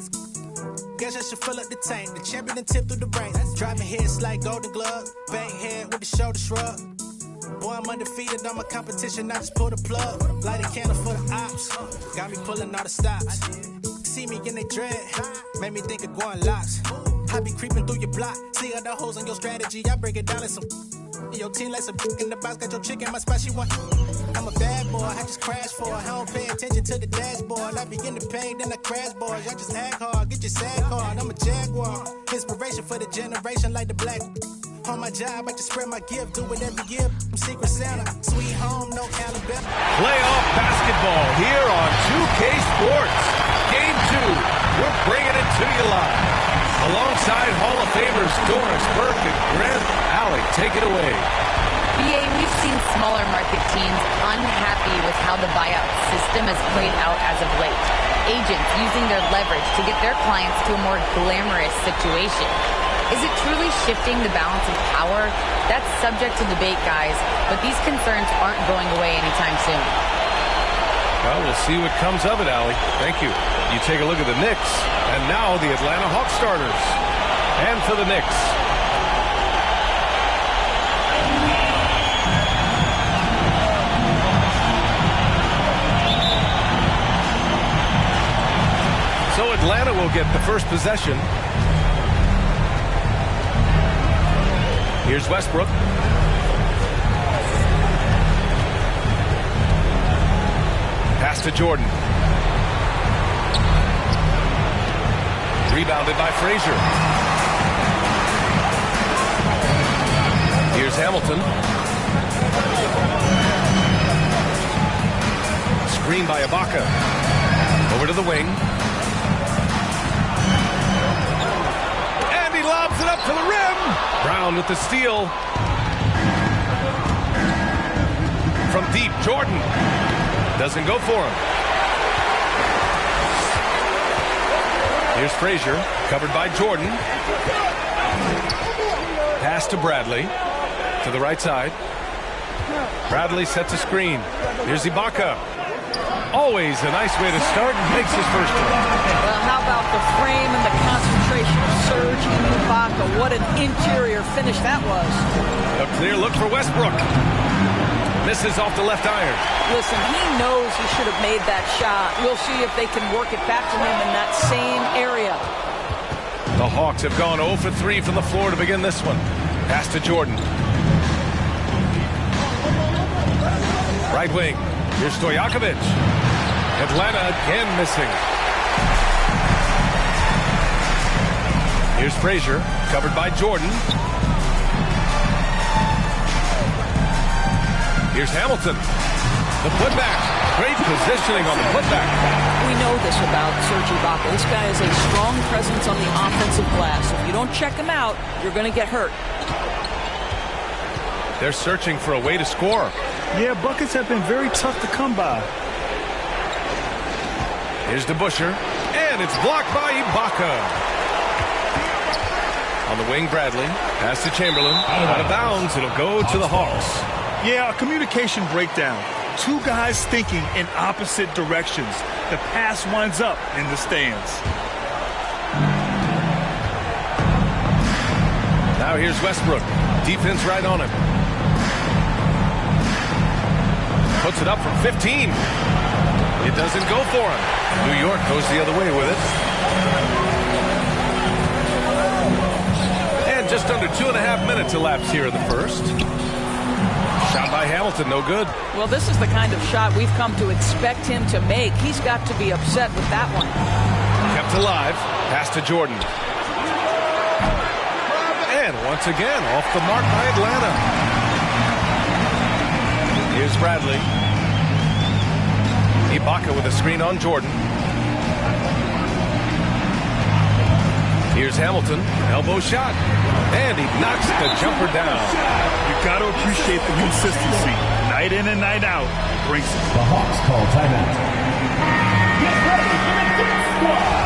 Speaker 16: Guess I should fill up the tank. The champion and tip through the brain. Driving hits like Golden Glove. Bang head with the shoulder shrug. Boy, I'm undefeated. I'm a competition. I just pull the plug. Light a candle for the ops. Got me pulling all the stops. See me in they dread. Made me think of going locks. I be creeping through your block. See other hoes on your strategy. I break it down like some. Your team like some in the box. Got your chick in my spot. She want. I'm a bad boy. I just crash for her. I don't pay attention to the dashboard. I begin to pay, then I crash boys. I just act hard. Get your sad card. I'm a jaguar. Inspiration for the generation like the black. On my job, I just spread my gift. Do it every year. I'm Secret Santa. Sweet home, no Alabama.
Speaker 17: Playoff basketball here on 2K Sports. Game 2. We're bringing it to you live. Alongside Hall of Famers Doris Burke and Grant Alley. Take it away.
Speaker 18: BA, we've seen smaller market teams unhappy with how the buyout system has played out as of late. Agents using their leverage to get their clients to a more glamorous situation. Is it truly shifting the balance of power? That's subject to debate, guys, but these concerns aren't going away anytime soon.
Speaker 17: Well, we'll see what comes of it, Allie. Thank you. You take a look at the Knicks, and now the Atlanta Hawks starters. And for the Knicks, so Atlanta will get the first possession. Here's Westbrook. Pass to Jordan. Rebounded by Frazier. Here's Hamilton. Screen by Ibaka. Over to the wing. And he lobs it up to the rim. Brown with the steal. From deep, Jordan. Doesn't go for him. Here's Frazier, covered by Jordan. Pass to Bradley, to the right side. Bradley sets a screen. Here's Ibaka. Always a nice way to start. Makes his first one.
Speaker 10: Well, how about the frame and the concentration of Serge Ibaka? What an interior finish that was.
Speaker 17: A clear look for Westbrook. Misses off the left iron.
Speaker 10: Listen, he knows he should have made that shot. We'll see if they can work it back to him in that same area.
Speaker 17: The Hawks have gone 0 for 3 from the floor to begin this one. Pass to Jordan. Right wing. Here's Stojakovic. Atlanta again missing. Here's Frazier, covered by Jordan. Here's Hamilton. The putback. Great positioning on the putback.
Speaker 10: We know this about Serge Ibaka. This guy is a strong presence on the offensive glass. If you don't check him out, you're going to get hurt.
Speaker 17: They're searching for a way to score.
Speaker 19: Yeah, buckets have been very tough to come by.
Speaker 17: Here's DeBusschere, and it's blocked by Ibaka. On the wing, Bradley. Pass to Chamberlain. Out of bounds. It'll go to the Hawks.
Speaker 19: Yeah, a communication breakdown. Two guys thinking in opposite directions. The pass winds up in the stands.
Speaker 17: Now here's Westbrook. Defense right on him. Puts it up from 15. It doesn't go for him. New York goes the other way with it. And just under 2.5 minutes elapsed here in the first. Shot by Hamilton, no good.
Speaker 10: Well, this is the kind of shot we've come to expect him to make. He's got to be upset with that one.
Speaker 17: Kept alive. Pass to Jordan. And once again, off the mark by Atlanta. Here's Bradley. Ibaka with a screen on Jordan. Here's Hamilton, elbow shot, and he knocks the jumper down.
Speaker 19: You got to appreciate the consistency. Night in and night out, brings it.
Speaker 5: The Hawks call timeout. Get ready for the Knicks squad.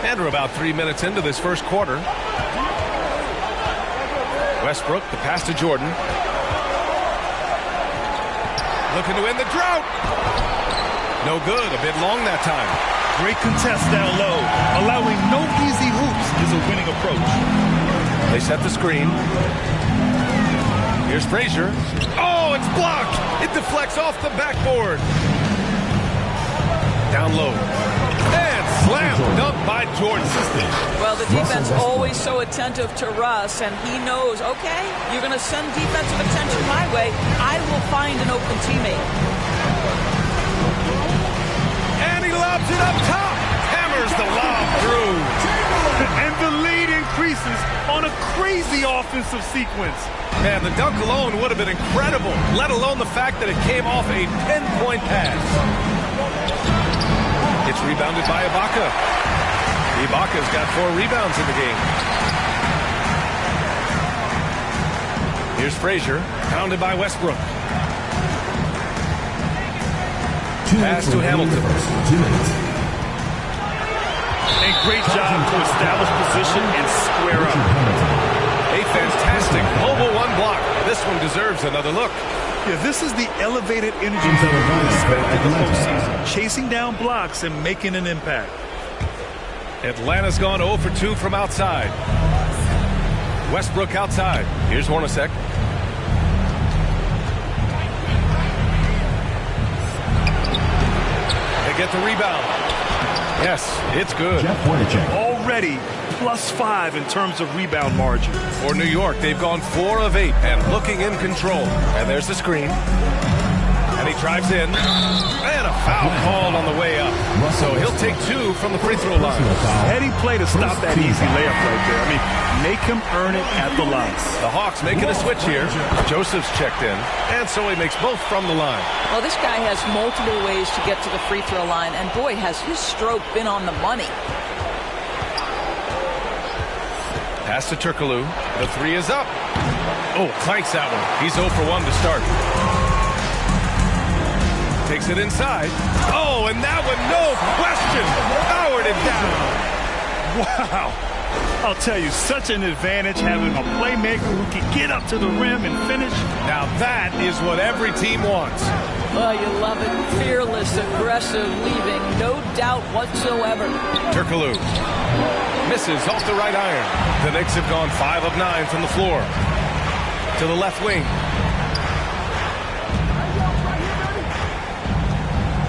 Speaker 17: And we're about 3 minutes into this first quarter. Westbrook, the pass to Jordan. Looking to end the drought. No good, a bit long that time.
Speaker 19: Great contest down low. Allowing no easy hoops is a winning approach.
Speaker 17: They set the screen. Here's Frazier. Oh, it's blocked. It deflects off the backboard. Down low. And slam dunk by Jordan.
Speaker 20: Well, the defense always so attentive to Russ, and he knows, okay, you're going to send defensive attention my way. I will find an open teammate.
Speaker 17: And he lobs it up top. Hammers the lob through.
Speaker 19: And the lead increases on a crazy offensive sequence.
Speaker 17: Man, the dunk alone would have been incredible, let alone the fact that it came off a 10-point pass. It's rebounded by Ibaka. Ibaka's got 4 rebounds in the game. Here's Frazier, pounded by Westbrook. Pass to Hamilton.
Speaker 19: A great job to establish position and square up.
Speaker 17: A fantastic mobile one block. This one deserves another look.
Speaker 19: Yeah, this is the elevated energy we expect in the postseason. Chasing down blocks and making an impact.
Speaker 17: Atlanta's gone 0 for 2 from outside. Westbrook outside. Here's Hornacek. They get the rebound. Yes, it's good.
Speaker 19: Already +5 in terms of rebound margin.
Speaker 17: For New York, they've gone 4 of 8 and looking in control. And there's the screen. And he drives in. And a foul called on the way up. So he'll take 2 from the free throw line.
Speaker 19: Heady play to stop that easy layup right there. I mean, make him earn it at the line.
Speaker 17: The Hawks making a switch here. Joseph's checked in. And so he makes both from the line.
Speaker 20: Well, this guy has multiple ways to get to the free throw line, and boy, has his stroke been on the money.
Speaker 17: Pass to Turkoglu. The 3 is up. Oh, clanks that one. He's 0 for 1 to start. Takes it inside. Oh, and that one, no question, powered it down.
Speaker 19: Wow. I'll tell you, such an advantage having a playmaker who can get up to the rim and finish.
Speaker 17: Now that is what every team wants.
Speaker 20: Oh, you love it. Fearless, aggressive, leaving no doubt whatsoever.
Speaker 17: Turkoglu misses off the right iron. The Knicks have gone 5 of 9 from the floor. To the left wing.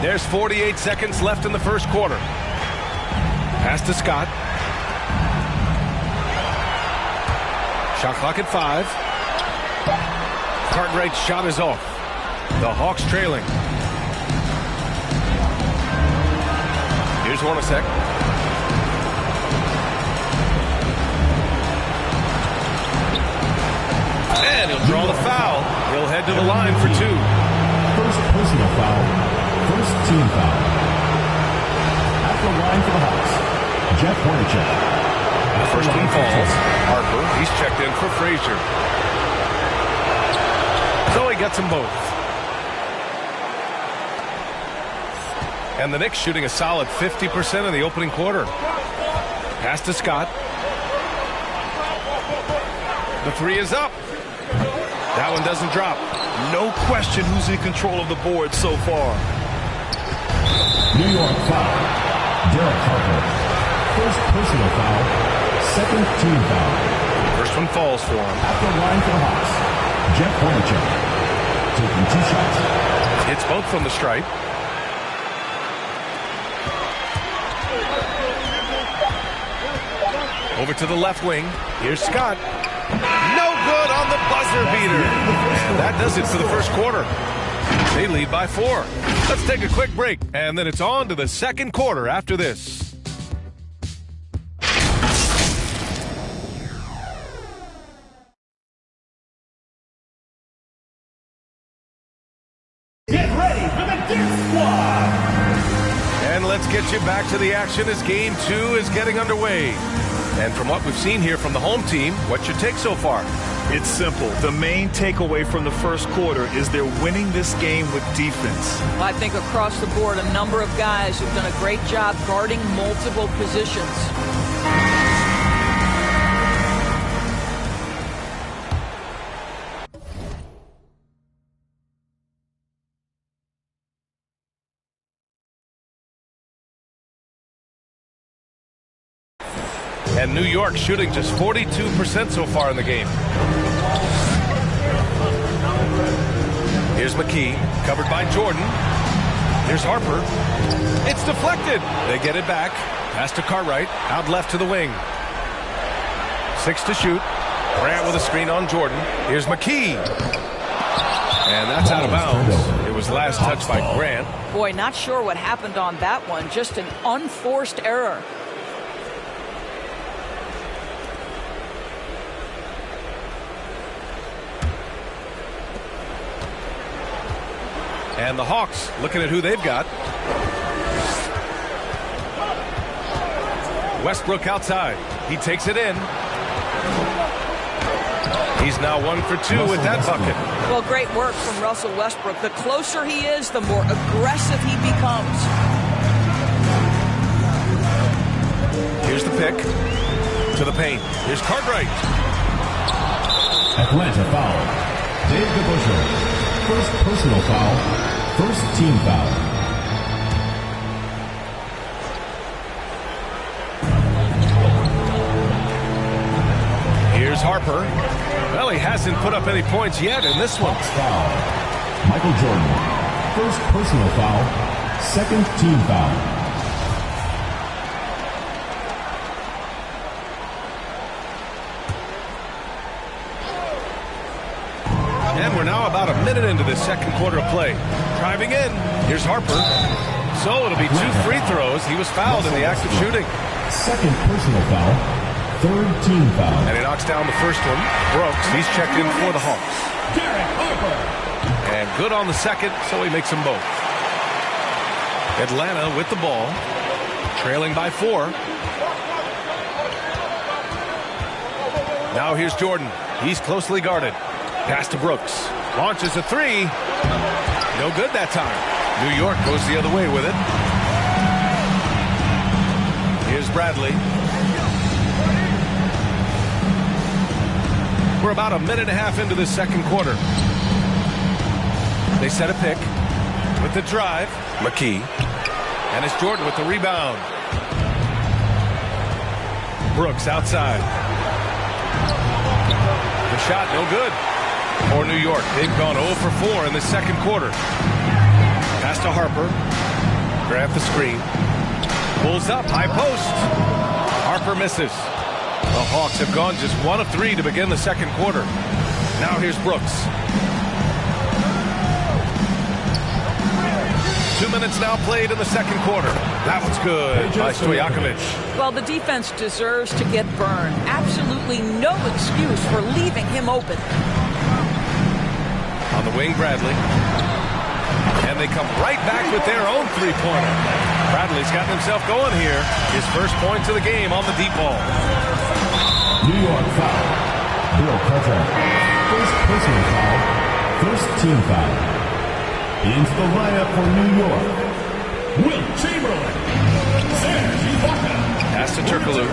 Speaker 17: There's 48 seconds left in the first quarter. Pass to Scott. Shot clock at 5. Cartwright's shot is off. The Hawks trailing. Here's Hornacek. And he'll draw the foul. He'll head to the line for 2.
Speaker 5: First personal foul. First team foul. At the line for the Hawks, Jeff Hornacek.
Speaker 17: The first one falls. Harper, he's checked in for Frazier. So he gets them both. And the Knicks shooting a solid 50% in the opening quarter. Pass to Scott. The 3 is up. That one doesn't drop.
Speaker 19: No question who's in control of the board so far.
Speaker 5: New York foul. Derek Harper. First personal foul. Second team foul.
Speaker 17: First one falls for him.
Speaker 5: At the line for the Hawks, Jeff Hornacek. Taking 2 shots.
Speaker 17: Hits both from the stripe. Over to the left wing. Here's Scott. No good on the buzzer beater. And that does it for the first quarter. They lead by 4. Let's take a quick break, and then it's on to the second quarter after this.
Speaker 5: Get ready for the Knicks squad.
Speaker 17: And let's let's get you back to the action as Game 2 is getting underway. And from what we've seen here from the home team, what's your take so far?
Speaker 19: It's simple. The main takeaway from the first quarter is they're winning this game with defense.
Speaker 20: I think across the board, a number of guys who've done a great job guarding multiple positions.
Speaker 17: And New York shooting just 42% so far in the game. Here's McKee, covered by Jordan. Here's Harper. It's deflected. They get it back. Pass to Cartwright. Out left to the wing. 6 to shoot. Grant with a screen on Jordan. Here's McKee. And that's out of bounds. It was last touched by Grant.
Speaker 20: Boy, not sure what happened on that one. Just an unforced error.
Speaker 17: And the Hawks looking at who they've got. Westbrook outside. He takes it in. He's now 1 for 2 with that bucket.
Speaker 20: Well, great work from Russell Westbrook. The closer he is, the more aggressive he becomes.
Speaker 17: Here's the pick. To the paint. Here's Cartwright.
Speaker 5: Atlanta foul. Dave DeBusschere. First personal foul. First team foul.
Speaker 17: Here's Harper. Well, he hasn't put up any points yet in this one.
Speaker 5: Foul. Michael Jordan. First personal foul. Second team foul.
Speaker 17: And we're now about a minute into the second quarter of play. Driving in. Here's Harper. So it'll be 2 free throws. He was fouled in the act of shooting.
Speaker 5: Second personal foul. Third team foul.
Speaker 17: And he knocks down the first one. Brooks, he's checked in for the Hawks. And good on the second, so he makes them both. Atlanta with the ball. Trailing by 4. Now here's Jordan. He's closely guarded. Pass to Brooks. Launches a 3. No good that time. New York goes the other way with it. Here's Bradley. We're about a minute and a half into this second quarter. They set a pick with the drive. McKee. And it's Jordan with the rebound. Brooks outside. The shot no good. For New York, they've gone 0 for 4 in the second quarter. Pass to Harper. Grab the screen. Pulls up, high post. Harper misses. The Hawks have gone just 1 of 3 to begin the second quarter. Now here's Brooks. 2 minutes now played in the second quarter. That one's good by Stojakovic.
Speaker 20: Well, the defense deserves to get burned. Absolutely no excuse for leaving him open.
Speaker 17: On the wing, Bradley. And they come right back with their own three-pointer. Bradley's gotten himself going here. His first points of the game on the deep ball.
Speaker 5: New York foul. Bill Cartwright. First personal foul. First team foul. Into the lineup for New York. Will Chamberlain. Serge Ibaka.
Speaker 17: Pass to Turkoglu.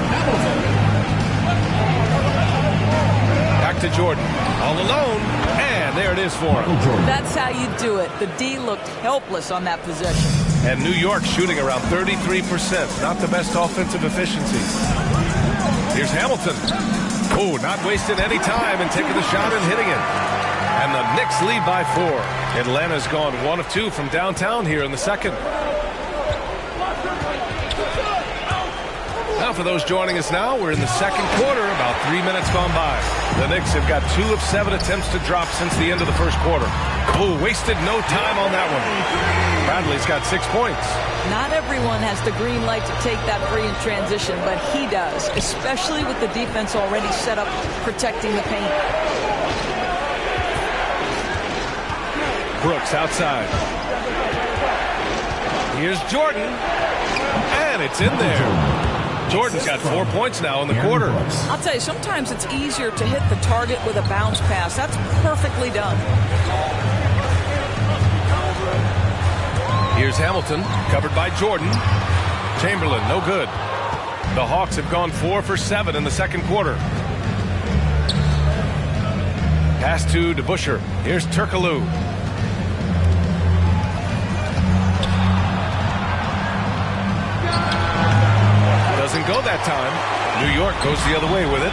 Speaker 17: Back to Jordan. All alone. And there it is for him.
Speaker 20: That's how you do it. The D looked helpless on that possession.
Speaker 17: And New York shooting around 33%. Not the best offensive efficiency. Here's Hamilton. Oh, not wasting any time and taking the shot and hitting it. And the Knicks lead by 4. Atlanta's gone 1 of 2 from downtown here in the second. Now for those joining us now, we're in the second quarter, about 3 minutes gone by. The Knicks have got 2 of 7 attempts to drop since the end of the first quarter. Oh, wasted no time on that one. Bradley's got 6 points.
Speaker 20: Not everyone has the green light to take that free in transition, but he does, especially with the defense already set up protecting the paint.
Speaker 17: Brooks outside. Here's Jordan. And it's in there. Jordan's got 4 points now in the quarter.
Speaker 20: I'll tell you, sometimes it's easier to hit the target with a bounce pass. That's perfectly done.
Speaker 17: Here's Hamilton, covered by Jordan. Chamberlain, no good. The Hawks have gone 4 for 7 in the second quarter. Pass to DeBusschere. Here's Turkoglu. Doesn't go that time. New York goes the other way with it.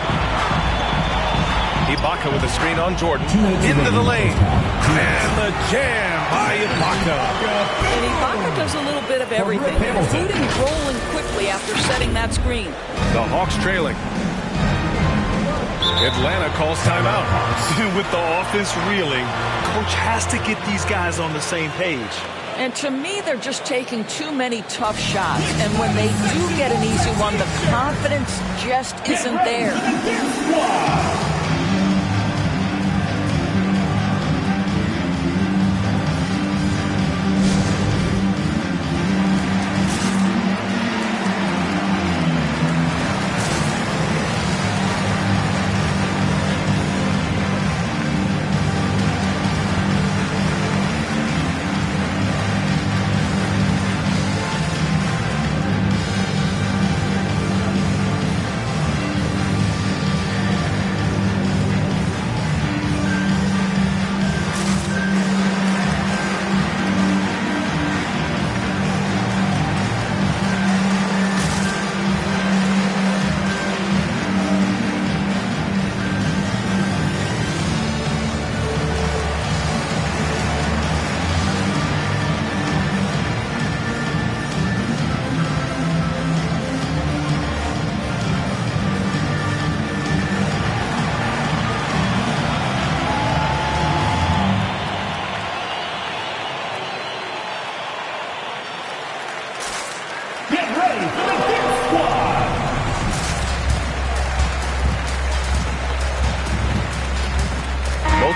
Speaker 17: Ibaka with a screen on Jordan. Into the lane. And the jam by Ibaka.
Speaker 20: And Ibaka does a little bit of everything, including rolling quickly after setting that screen.
Speaker 17: The Hawks trailing. Atlanta calls timeout.
Speaker 19: With the offense reeling, coach has to get these guys on the same page.
Speaker 20: And to me, they're just taking too many tough shots. And when they do get an easy one, the confidence just isn't there.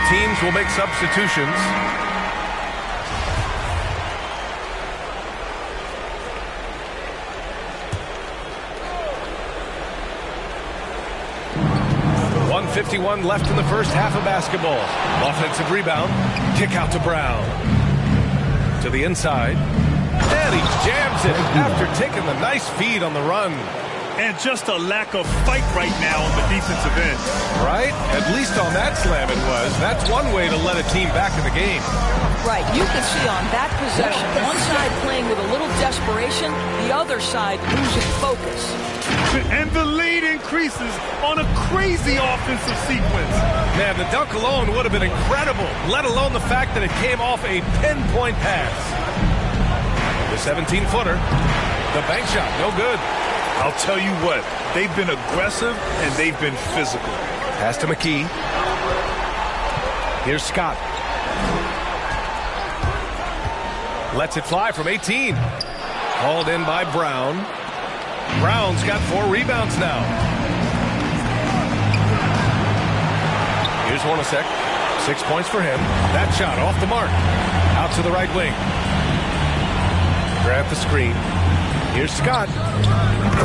Speaker 17: Teams will make substitutions. .151 left in the first half of basketball. Offensive rebound. Kick out to Brown. To the inside. And he jams it after taking the nice feed on the run.
Speaker 19: And just a lack of fight right now on the defensive end.
Speaker 17: Right? At least on that slam it was. That's one way to let a team back in the game.
Speaker 20: Right. You can see on that possession, one side playing with a little desperation, the other side losing focus.
Speaker 19: And the lead increases on a crazy offensive sequence.
Speaker 17: Man, the dunk alone would have been incredible, let alone the fact that it came off a pinpoint pass. The 17-footer. The bank shot, no good.
Speaker 19: I'll tell you what, they've been aggressive and they've been physical.
Speaker 17: Pass to McKee. Here's Scott. Lets it fly from 18. Called in by Brown. Brown's got 4 rebounds now. Here's Hornacek. 6 points for him. That shot off the mark. Out to the right wing. Grab the screen. Here's Scott.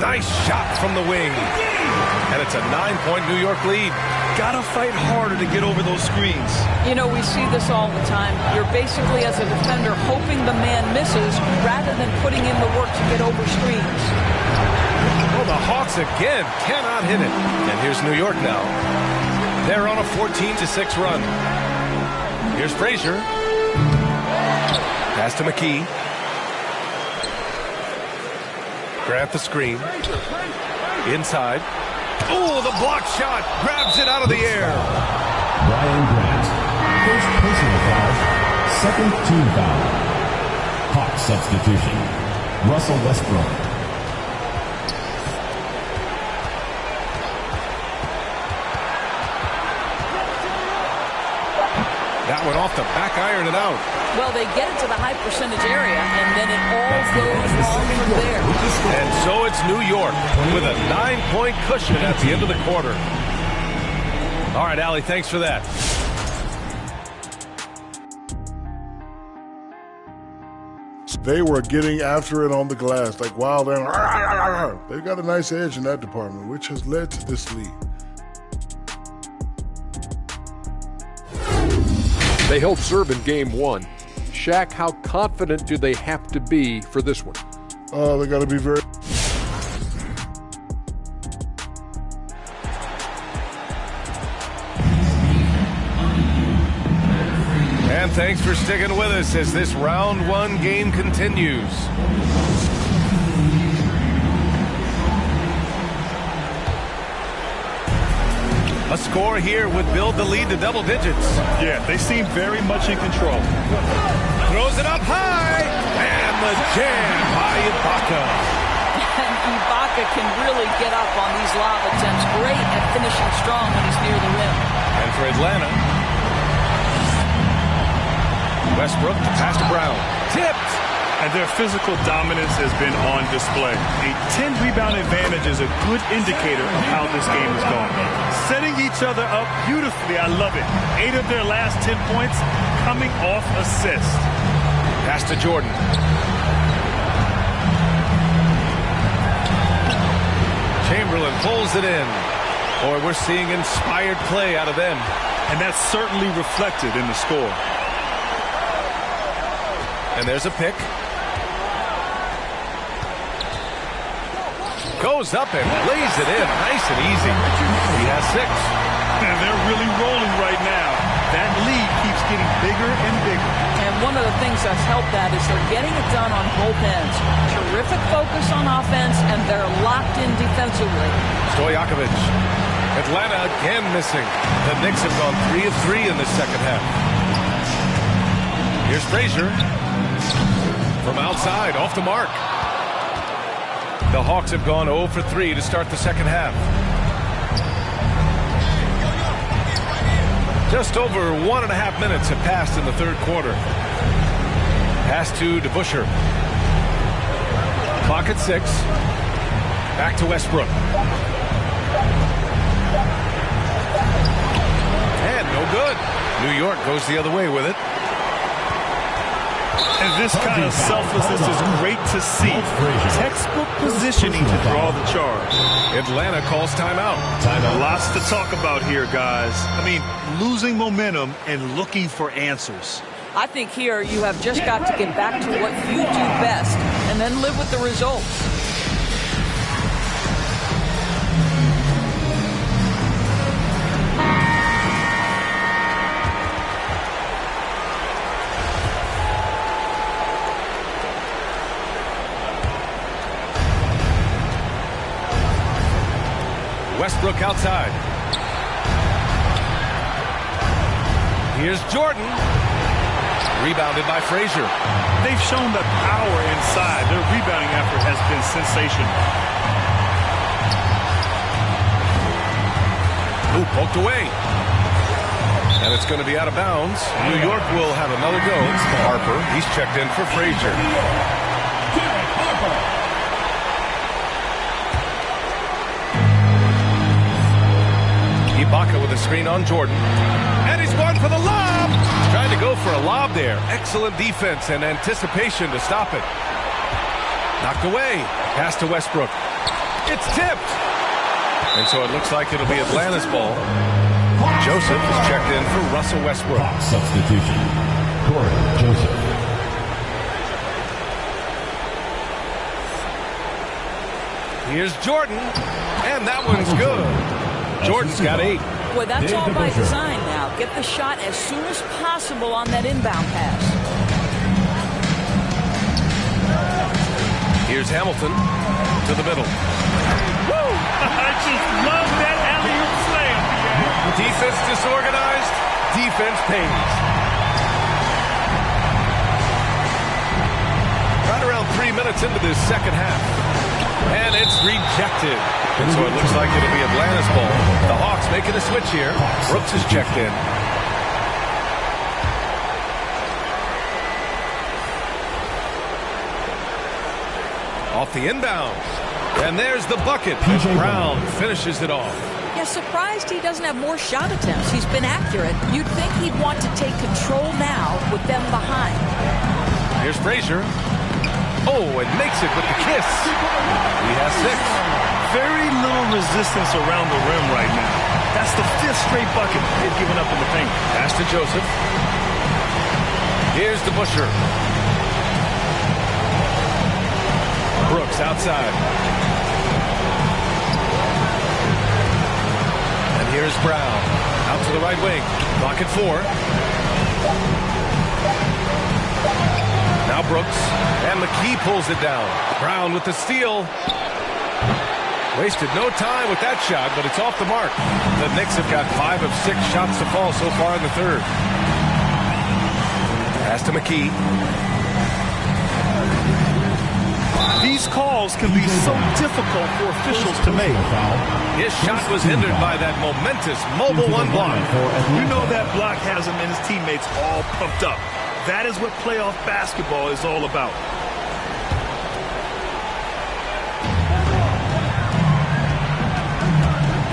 Speaker 17: Nice shot from the wing. And it's a 9-point New York lead.
Speaker 19: Gotta fight harder to get over those screens.
Speaker 20: You know, we see this all the time. You're basically, as a defender, hoping the man misses rather than putting in the work to get over screens.
Speaker 17: Well, the Hawks again cannot hit it. And here's New York now. They're on a 14-6 run. Here's Frazier. Pass to McKee. Grant the screen. Inside. Oh, the block shot. Grabs it out of the air.
Speaker 5: Brian Grant. First personal foul. Second team foul. Hawks substitution. Russell Westbrook.
Speaker 17: That went off the back iron and out.
Speaker 20: Well, they get it to the high percentage area, and then it all goes wrong from there.
Speaker 17: And so it's New York with a 9-point cushion at the end of the quarter. All right, Allie, thanks for that.
Speaker 14: They were getting after it on the glass like wild animals. They've got a nice edge in that department, which has led to this lead.
Speaker 12: They held serve in game 1. Shaq, how confident do they have to be for this one?
Speaker 14: They got to be very...
Speaker 17: And thanks for sticking with us as this round 1 game continues. A score here would build the lead to double digits.
Speaker 19: Yeah, they seem very much in control.
Speaker 17: Throws it up high, and the jam by Ibaka.
Speaker 20: And Ibaka can really get up on these lob attempts. Great at finishing strong when he's near the rim.
Speaker 17: And for Atlanta, Westbrook pass to Brown. Tipped.
Speaker 19: And their physical dominance has been on display. A 10-rebound advantage is a good indicator of how this game is going. Setting each other up beautifully. I love it. 8 of their last 10 points coming off assists.
Speaker 17: Pass to Jordan. Chamberlain pulls it in. Boy, we're seeing inspired play out of them.
Speaker 19: And that's certainly reflected in the score.
Speaker 17: And there's a pick. Goes up and lays it in nice and easy. He has 6.
Speaker 19: And they're really rolling right now. That lead keeps getting bigger and bigger.
Speaker 20: And one of the things that's helped that is they're getting it done on both ends. Terrific focus on offense, and they're locked in defensively.
Speaker 17: Stojakovic. Atlanta again missing. The Knicks have gone 3 of 3 in the second half. Here's Frazier. From outside, off the mark. The Hawks have gone 0 for 3 to start the second half. Just over 1.5 minutes have passed in the third quarter. Pass to DeBusschere. Clock at 6. Back to Westbrook. And no good. New York goes the other way with it.
Speaker 19: And this kind of selflessness is great to see. Textbook positioning to draw the charge.
Speaker 17: Atlanta calls timeout.
Speaker 19: Lots to talk about here, guys. I mean, losing momentum and looking for answers.
Speaker 20: I think here you have just got to get back to what you do best and then live with the results.
Speaker 17: Westbrook outside. Here's Jordan. Rebounded by Frazier.
Speaker 19: They've shown the power inside. Their rebounding effort has been sensational.
Speaker 17: Ooh, poked away. And it's going to be out of bounds. New York will have another go. Harper, he's checked in for Frazier. Ibaka with a screen on Jordan. And he's going for the lob. Trying to go for a lob there. Excellent defense and anticipation to stop it. Knocked away. Pass to Westbrook. It's tipped. And so it looks like it'll be Atlanta's ball. Joseph is checked in for Russell Westbrook.
Speaker 5: Substitution. Corey Joseph.
Speaker 17: Here's Jordan. And that one's good. Jordan's got 8.
Speaker 20: Boy, that's all by design now. Get the shot as soon as possible on that inbound pass.
Speaker 17: Here's Hamilton to the middle.
Speaker 19: Woo! I just love that alley-oop slam.
Speaker 17: Defense disorganized. Defense pays. Right around 3 minutes into this second half. And it's rejected. And so it looks like it'll be Atlanta's ball. The Hawks making a switch here. Brooks is checked in. Off the inbound. And there's the bucket. And Brown finishes it off.
Speaker 20: Yeah, surprised he doesn't have more shot attempts. He's been accurate. You'd think he'd want to take control now with them behind.
Speaker 17: Here's Frazier. Oh, and makes it with the kiss. He has 6.
Speaker 19: Very little resistance around the rim right now. That's the 5th straight bucket they've given up in the paint.
Speaker 17: Pass to Joseph. Here's the Busher. Brooks outside. And here's Brown. Out to the right wing. Clock at 4. Now Brooks. And McKee pulls it down. Brown with the steal. Wasted no time with that shot, but it's off the mark. The Knicks have got 5 of 6 shots to fall so far in the third. Pass to McKee.
Speaker 19: These calls can be so difficult for officials to make.
Speaker 17: His shot was hindered by that momentous mobile 1 block.
Speaker 19: You know that block has him and his teammates all pumped up. That is what playoff basketball is all about.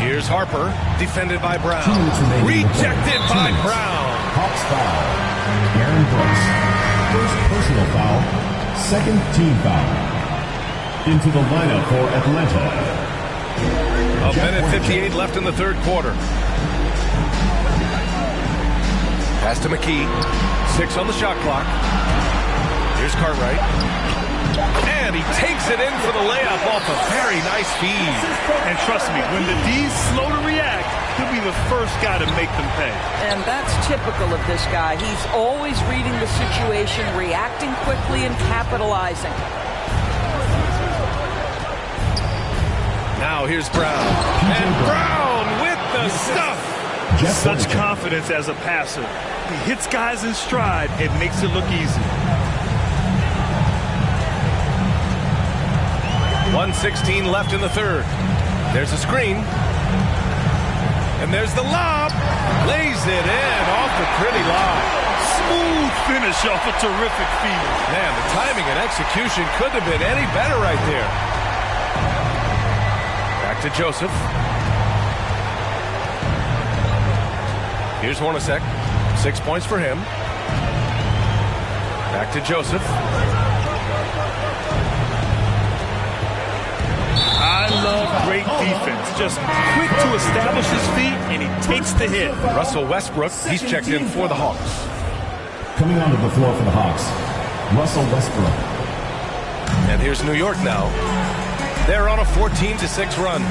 Speaker 17: Here's Harper, defended by Brown. Rejected by Brown.
Speaker 5: Hawks foul. Aaron Brooks. First personal foul. Second team foul. Into the lineup for Atlanta.
Speaker 17: A minute 58 left in the third quarter. Pass to McKee. 6 on the shot clock. Here's Cartwright. And he takes it in for the layup off a very nice feed.
Speaker 19: And trust me, when the D's slow to react, he'll be the first guy to make them pay.
Speaker 20: And that's typical of this guy. He's always reading the situation, reacting quickly, and capitalizing.
Speaker 17: Now here's Brown. And Brown with the stuff.
Speaker 19: Such confidence as a passer. He hits guys in stride. It makes it look easy.
Speaker 17: 1:16 left in the third. There's a screen. And there's the lob. Lays it in off the pretty lob.
Speaker 19: Smooth finish off a terrific feed.
Speaker 17: Man, the timing and execution couldn't have been any better right there. Back to Joseph. Here's Hornacek. 6 points for him. Back to Joseph.
Speaker 19: I love great defense. Just quick to establish his feet, and he takes the hit.
Speaker 17: Russell Westbrook, he's checked in for the Hawks.
Speaker 5: Coming onto the floor for the Hawks, Russell Westbrook.
Speaker 17: And here's New York now. They're on a 14-6 run.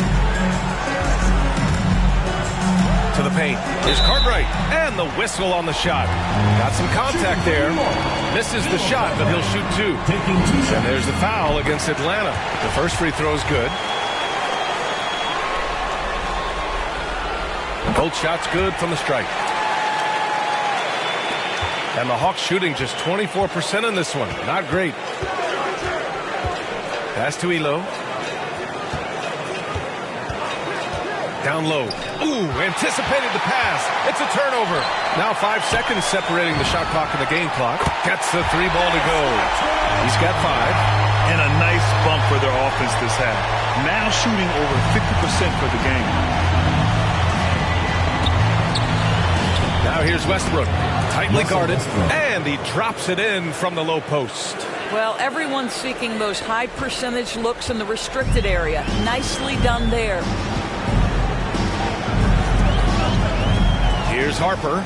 Speaker 17: To the paint. Here's Cartwright. And the whistle on the shot. Got some contact there. Misses the shot, but he'll shoot 2. And there's the foul against Atlanta. The first free throw is good. Both shots good from the stripe. And the Hawks shooting just 24% in this one. Not great. Pass to Elo. Down low. Ooh, anticipated the pass. It's a turnover. Now 5 seconds separating the shot clock and the game clock. Gets the 3 ball to go. He's got 5.
Speaker 19: And a nice bump for their offense this half. Now shooting over 50% for the game.
Speaker 17: Now here's Westbrook. Tightly guarded. And he drops it in from the low post.
Speaker 20: Well, everyone's seeking those high percentage looks in the restricted area. Nicely done there.
Speaker 17: Here's Harper.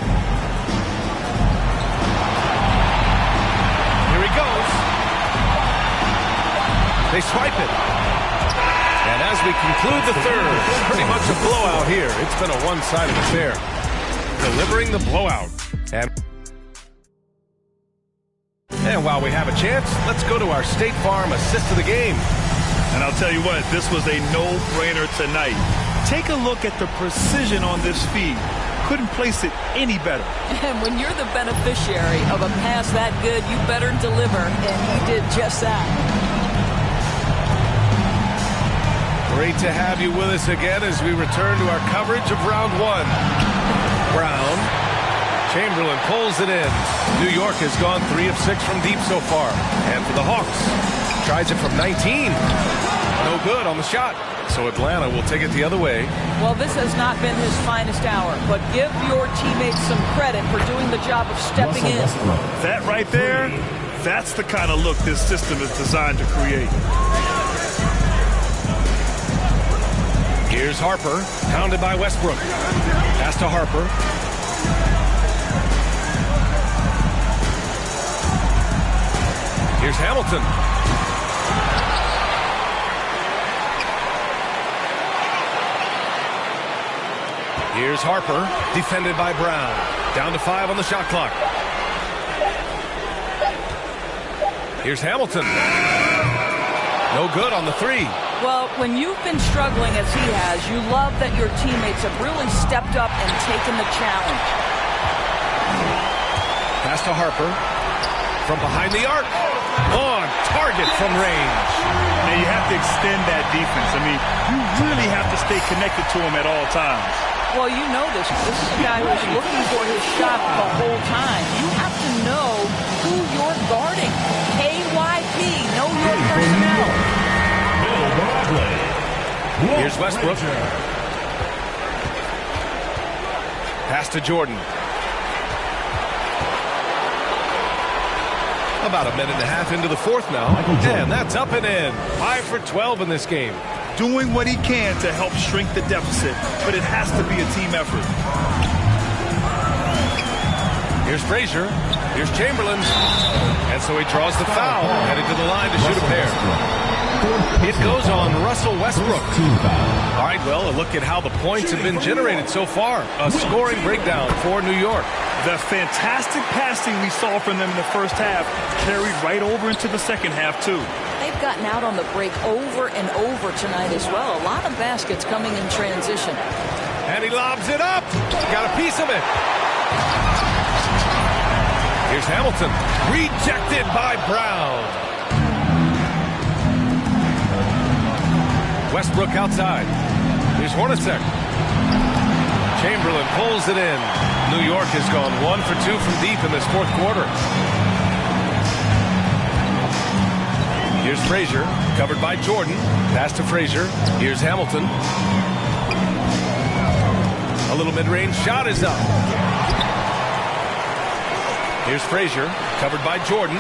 Speaker 17: Here he goes. They swipe it. And as we conclude the third, pretty much a blowout here. It's been a one-sided affair. Delivering the blowout. And while we have a chance, let's go to our State Farm assist of the game.
Speaker 19: And I'll tell you what, this was a no-brainer tonight. Take a look at the precision on this feed. Couldn't place it any better.
Speaker 20: And when you're the beneficiary of a pass that good, you better deliver. And he did just that.
Speaker 17: Great to have you with us again as we return to our coverage of round 1. Brown. Chamberlain pulls it in. New York has gone 3 of 6 from deep so far. And for the Hawks, tries it from 19. No good on the shot. So Atlanta will take it the other way.
Speaker 20: Well, this has not been his finest hour, but give your teammates some credit for doing the job of stepping in.
Speaker 19: That right there, That's the kind of look this system is designed to create.
Speaker 17: Here's Harper, pounded by Westbrook. Pass to Harper. Here's Hamilton. Here's Harper, defended by Brown. Down to 5 on the shot clock. Here's Hamilton. No good on the 3.
Speaker 20: Well, when you've been struggling as he has, you love that your teammates have really stepped up and taken the challenge.
Speaker 17: Pass to Harper. From behind the arc. On target from range.
Speaker 19: And you have to extend that defense. I mean, you really have to stay connected to him at all times.
Speaker 20: Well, you know this. This is a guy who's looking for his shot the whole time. You have to know who you're guarding. KYP, know your personnel.
Speaker 17: Here's Westbrook. Pass to Jordan. About a minute and a half into the fourth now. And that's up and in. 5 for 12 in this game.
Speaker 19: Doing what he can to help shrink the deficit, but it has to be a team effort.
Speaker 17: Here's Frazier. Here's Chamberlain. And so he draws the foul, headed to the line to shoot a pair. It goes on Russell Westbrook. All right, well, a look at how the points have been generated so far. A scoring breakdown for New York.
Speaker 19: The fantastic passing we saw from them in the first half carried right over into the second half, too.
Speaker 20: They've gotten out on the break over and over tonight as well. A lot of baskets coming in transition.
Speaker 17: And he lobs it up. Got a piece of it. Here's Hamilton. Rejected by Brown. Westbrook outside. Here's Hornacek. Chamberlain pulls it in. New York has gone 1 for 2 from deep in this fourth quarter. Here's Frazier, covered by Jordan. Pass to Frazier. Here's Hamilton. A little mid-range shot is up. Here's Frazier, covered by Jordan.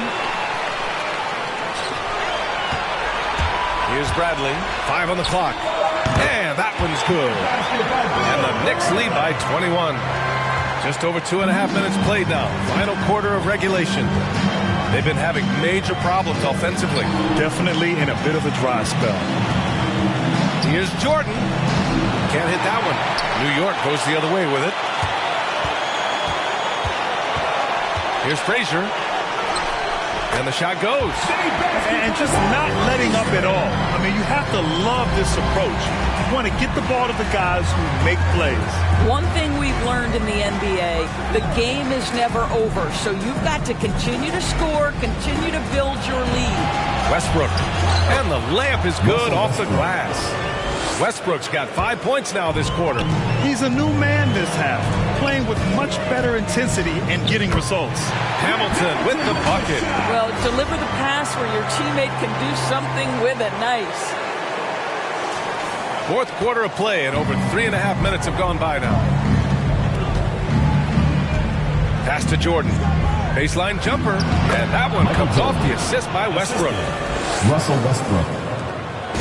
Speaker 17: Here's Bradley, 5 on the clock. And that one's good. And the Knicks lead by 21. Just over 2.5 minutes played now. Final quarter of regulation. They've been having major problems offensively.
Speaker 19: Definitely in a bit of a dry spell.
Speaker 17: Here's Jordan. Can't hit that one. New York goes the other way with it. Here's Frazier. And the shot goes.
Speaker 19: And just not letting up at all. I mean, you have to love this approach. You want to get the ball to the guys who make plays.
Speaker 20: One thing we've learned in the NBA, the game is never over. So you've got to continue to score, continue to build your lead.
Speaker 17: Westbrook. And the layup is good off the glass. Westbrook's got 5 points now this quarter.
Speaker 19: He's a new man this half, playing with much better intensity and getting results.
Speaker 17: Hamilton with the bucket.
Speaker 20: Well, deliver the pass where your teammate can do something with it. Nice.
Speaker 17: Fourth quarter of play, and over 3.5 minutes have gone by now. Pass to Jordan. Baseline jumper, and that one comes off the assist by Westbrook.
Speaker 5: Russell Westbrook.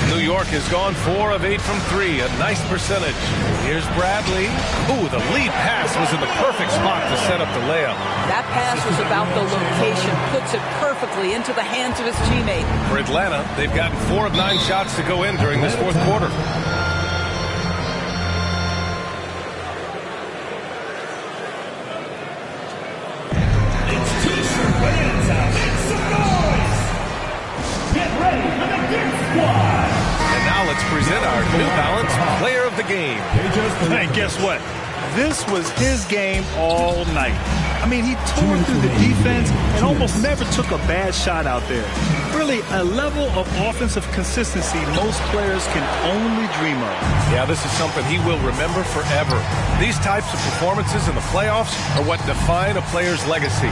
Speaker 17: New York has gone 4 of 8 from 3, a nice percentage. Here's Bradley. Ooh, the lead pass was in the perfect spot to set up the layup.
Speaker 20: That pass was about the location, puts it perfectly into the hands of his teammate.
Speaker 17: For Atlanta, they've gotten 4 of 9 shots to go in during this fourth quarter. And now let's present our New Balance Player of the Game.
Speaker 19: And guess what? This was his game all night. I mean, he tore through the defense and almost never took a bad shot out there. Really, a level of offensive consistency most players can only dream of.
Speaker 17: Yeah, this is something he will remember forever. These types of performances in the playoffs are what define a player's legacy.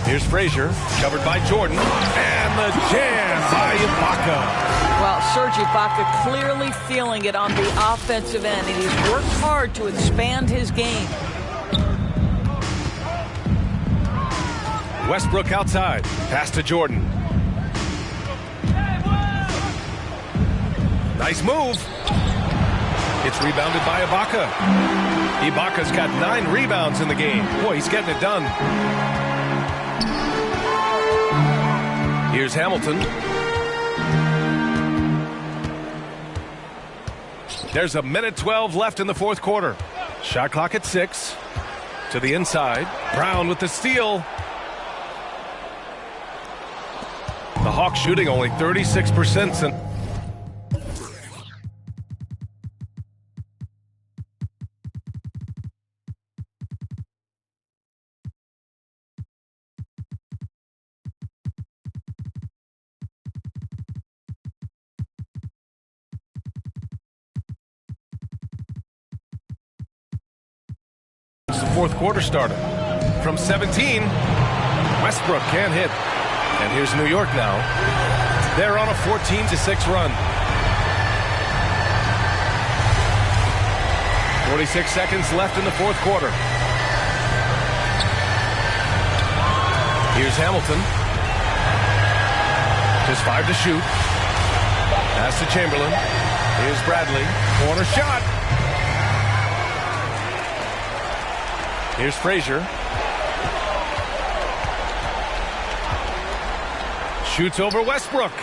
Speaker 17: Here's Frazier, covered by Jordan, and the jam by Ibaka.
Speaker 20: Well, Serge Ibaka clearly feeling it on the offensive end, and he's worked hard to expand his game.
Speaker 17: Westbrook outside. Pass to Jordan. Nice move. It's rebounded by Ibaka. Ibaka's got 9 rebounds in the game. Boy, he's getting it done. Here's Hamilton. There's a minute 12 left in the fourth quarter. Shot clock at 6. To the inside. Brown with the steal. The Hawks shooting only 36%. Fourth quarter starter. From 17, Westbrook can't hit. And here's New York now. They're on a 14-6 run. 46 seconds left in the fourth quarter. Here's Hamilton. Just 5 to shoot. Pass to Chamberlain. Here's Bradley. Corner shot. Here's Frazier. Shoots over Westbrook.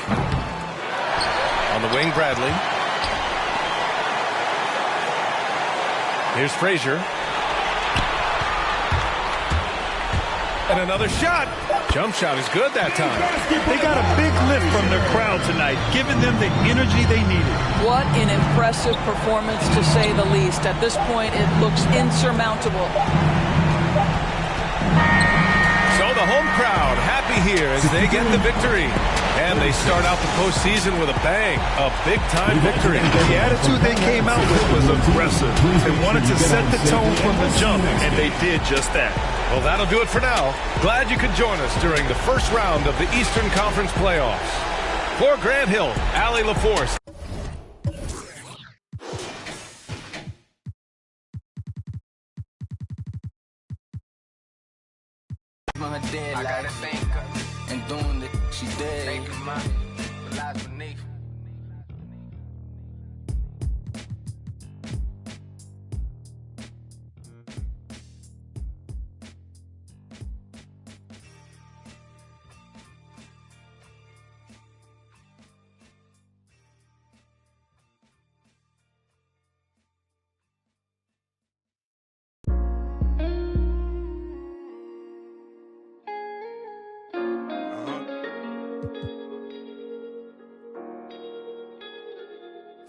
Speaker 17: On the wing, Bradley. Here's Frazier. And another shot. Jump shot is good that time.
Speaker 19: They got a big lift from their crowd tonight, giving them the energy they needed.
Speaker 20: What an impressive performance, to say the least. At this point, it looks insurmountable.
Speaker 17: So the home crowd happy here as they get the victory. And they start out the postseason with a bang. A big-time victory.
Speaker 19: The attitude they came out with was aggressive. They wanted to set the tone from the jump, and they did just that.
Speaker 17: Well, that'll do it for now. Glad you could join us during the first round of the Eastern Conference playoffs. For Grant Hill, Allie LaForce.
Speaker 16: I gotta thank her and doing the she did. Thanking my life beneath.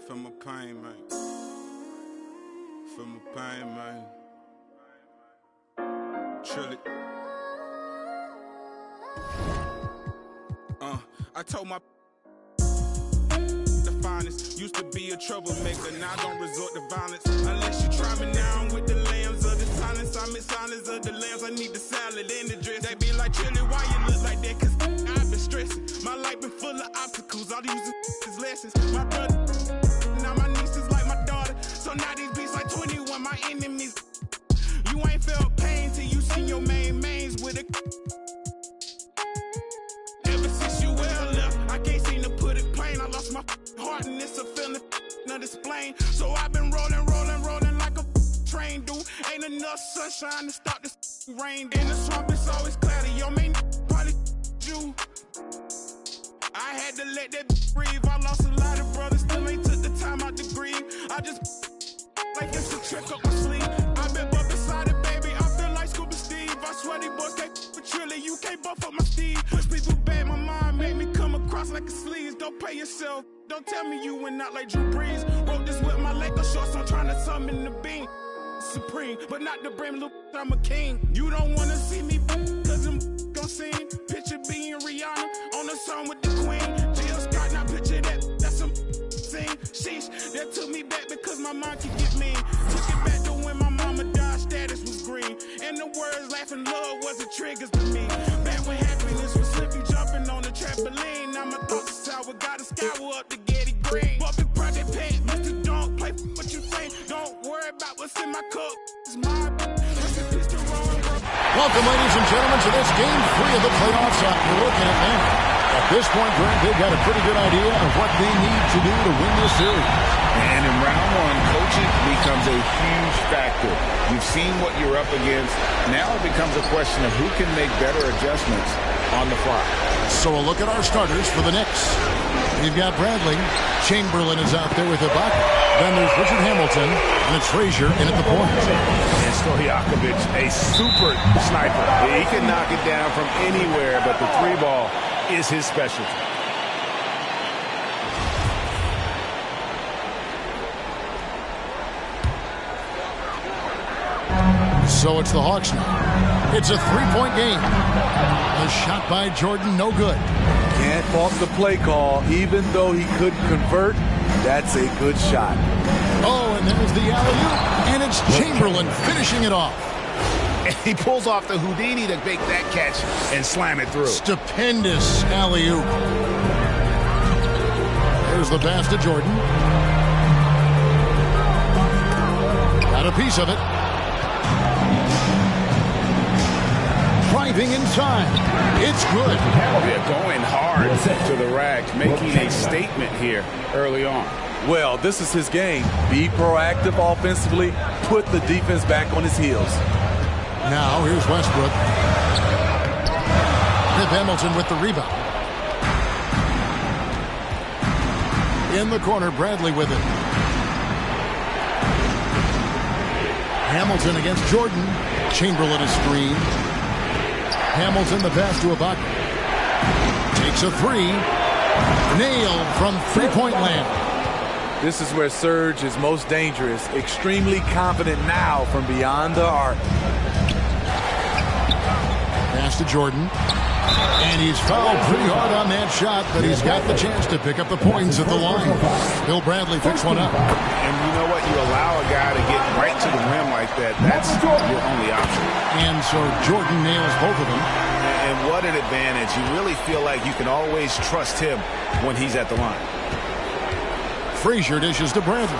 Speaker 21: Feel my pain, man. Feel my pain, man. Truly. I told my the finest used to be a troublemaker. Now I don't resort to violence unless you try me now. I'm with the lambs of the silence. I'm in silence of the lambs. I need the salad and the dress. They be like, Chili, why you look like that? Cause I've been stressing. My life been full of obstacles. All these is lessons. My brother. Now my niece is like my daughter. So now these beats like 21, my enemies. You ain't felt pain till you seen your mains with a. Ever since you well left, I can't seem to put it plain. I lost my heart and it's a feeling not explain. So I've been rolling like a train, dude. Ain't enough sunshine to stop this rain. In the swamp it's always cloudy. Your main probably you. I had to let that breathe. I lost a lot of brothers, still ain't took the time out to grieve. I just like it's a trick up my sleeve. I've been buff beside it, baby. I feel like Scuba Steve. I swear these boys can't with Trilly. You can't buff up my Steve. Push people bad, my mind make me come across like a sleaze. Don't pay yourself. Don't tell me you went out like Drew Brees. Wrote this with my Laker shorts. I'm trying to summon the beam. Supreme, but not the brim. Look, I'm a king. You don't wanna see me, cause I'm gon' sing. Picture being Rihanna on the song with the Queen. Jill Scott, now picture that. That's some scene. Sheesh, that took me back because my mom could get mean. Took it back to when my mama died, status was green. And the words laughing love wasn't triggers to me. Back when happiness was simply jumping on the trampoline. Now my thoughts are sour, gotta scour up to Getty Green. Bumping Project Pat, Mr. Don't play what you think. Don't worry about what's in my cup. It's my
Speaker 6: Welcome, ladies and gentlemen, to this Game 3 of the playoffs on your look at Atlanta. At this point, Greg, they've got a pretty good idea of what they need to do to win this series.
Speaker 7: And in round one, coaching becomes a huge factor. You've seen what you're up against. Now it becomes a question of who can make better adjustments on the fly.
Speaker 6: So a look at our starters for the Knicks. We've got Bradley. Chamberlain is out there with Ibaka. Then there's Richard Hamilton, and it's Frazier in at the point.
Speaker 7: And Stojakovic, a super sniper. He can knock it down from anywhere, but the three ball is his specialty.
Speaker 6: So it's the Hawks now. It's a three-point game. The shot by Jordan, no good.
Speaker 2: Can't fault the play call. Even though he couldn't convert, that's a good shot.
Speaker 6: Oh, and there's the alley-oop, and it's Chamberlain finishing it off.
Speaker 7: And he pulls off the Houdini to make that catch and slam it through.
Speaker 6: Stupendous alley-oop. There's the pass to Jordan. Got a piece of it. Driving inside. It's good.
Speaker 7: Yeah, going hard to the rack, making a statement here early on.
Speaker 2: Well, this is his game. Be proactive offensively. Put the defense back on his heels.
Speaker 6: Now, here's Westbrook. Rip Hamilton with the rebound. In the corner, Bradley with it. Hamilton against Jordan. Chamberlain is screened. Hamilton, the pass to Ibaka. Takes a three. Nailed from three-point land.
Speaker 2: This is where Serge is most dangerous. Extremely confident now from beyond the arc.
Speaker 6: Pass to Jordan. And he's fouled pretty hard on that shot, but he's got the chance to pick up the points at the line. Bill Bradley picks one up.
Speaker 7: And you know what? You allow a guy to get right to the rim like that. That's your only option.
Speaker 6: And so Jordan nails both of them.
Speaker 7: And what an advantage. You really feel like you can always trust him when he's at the line.
Speaker 6: Frazier dishes to Bradley.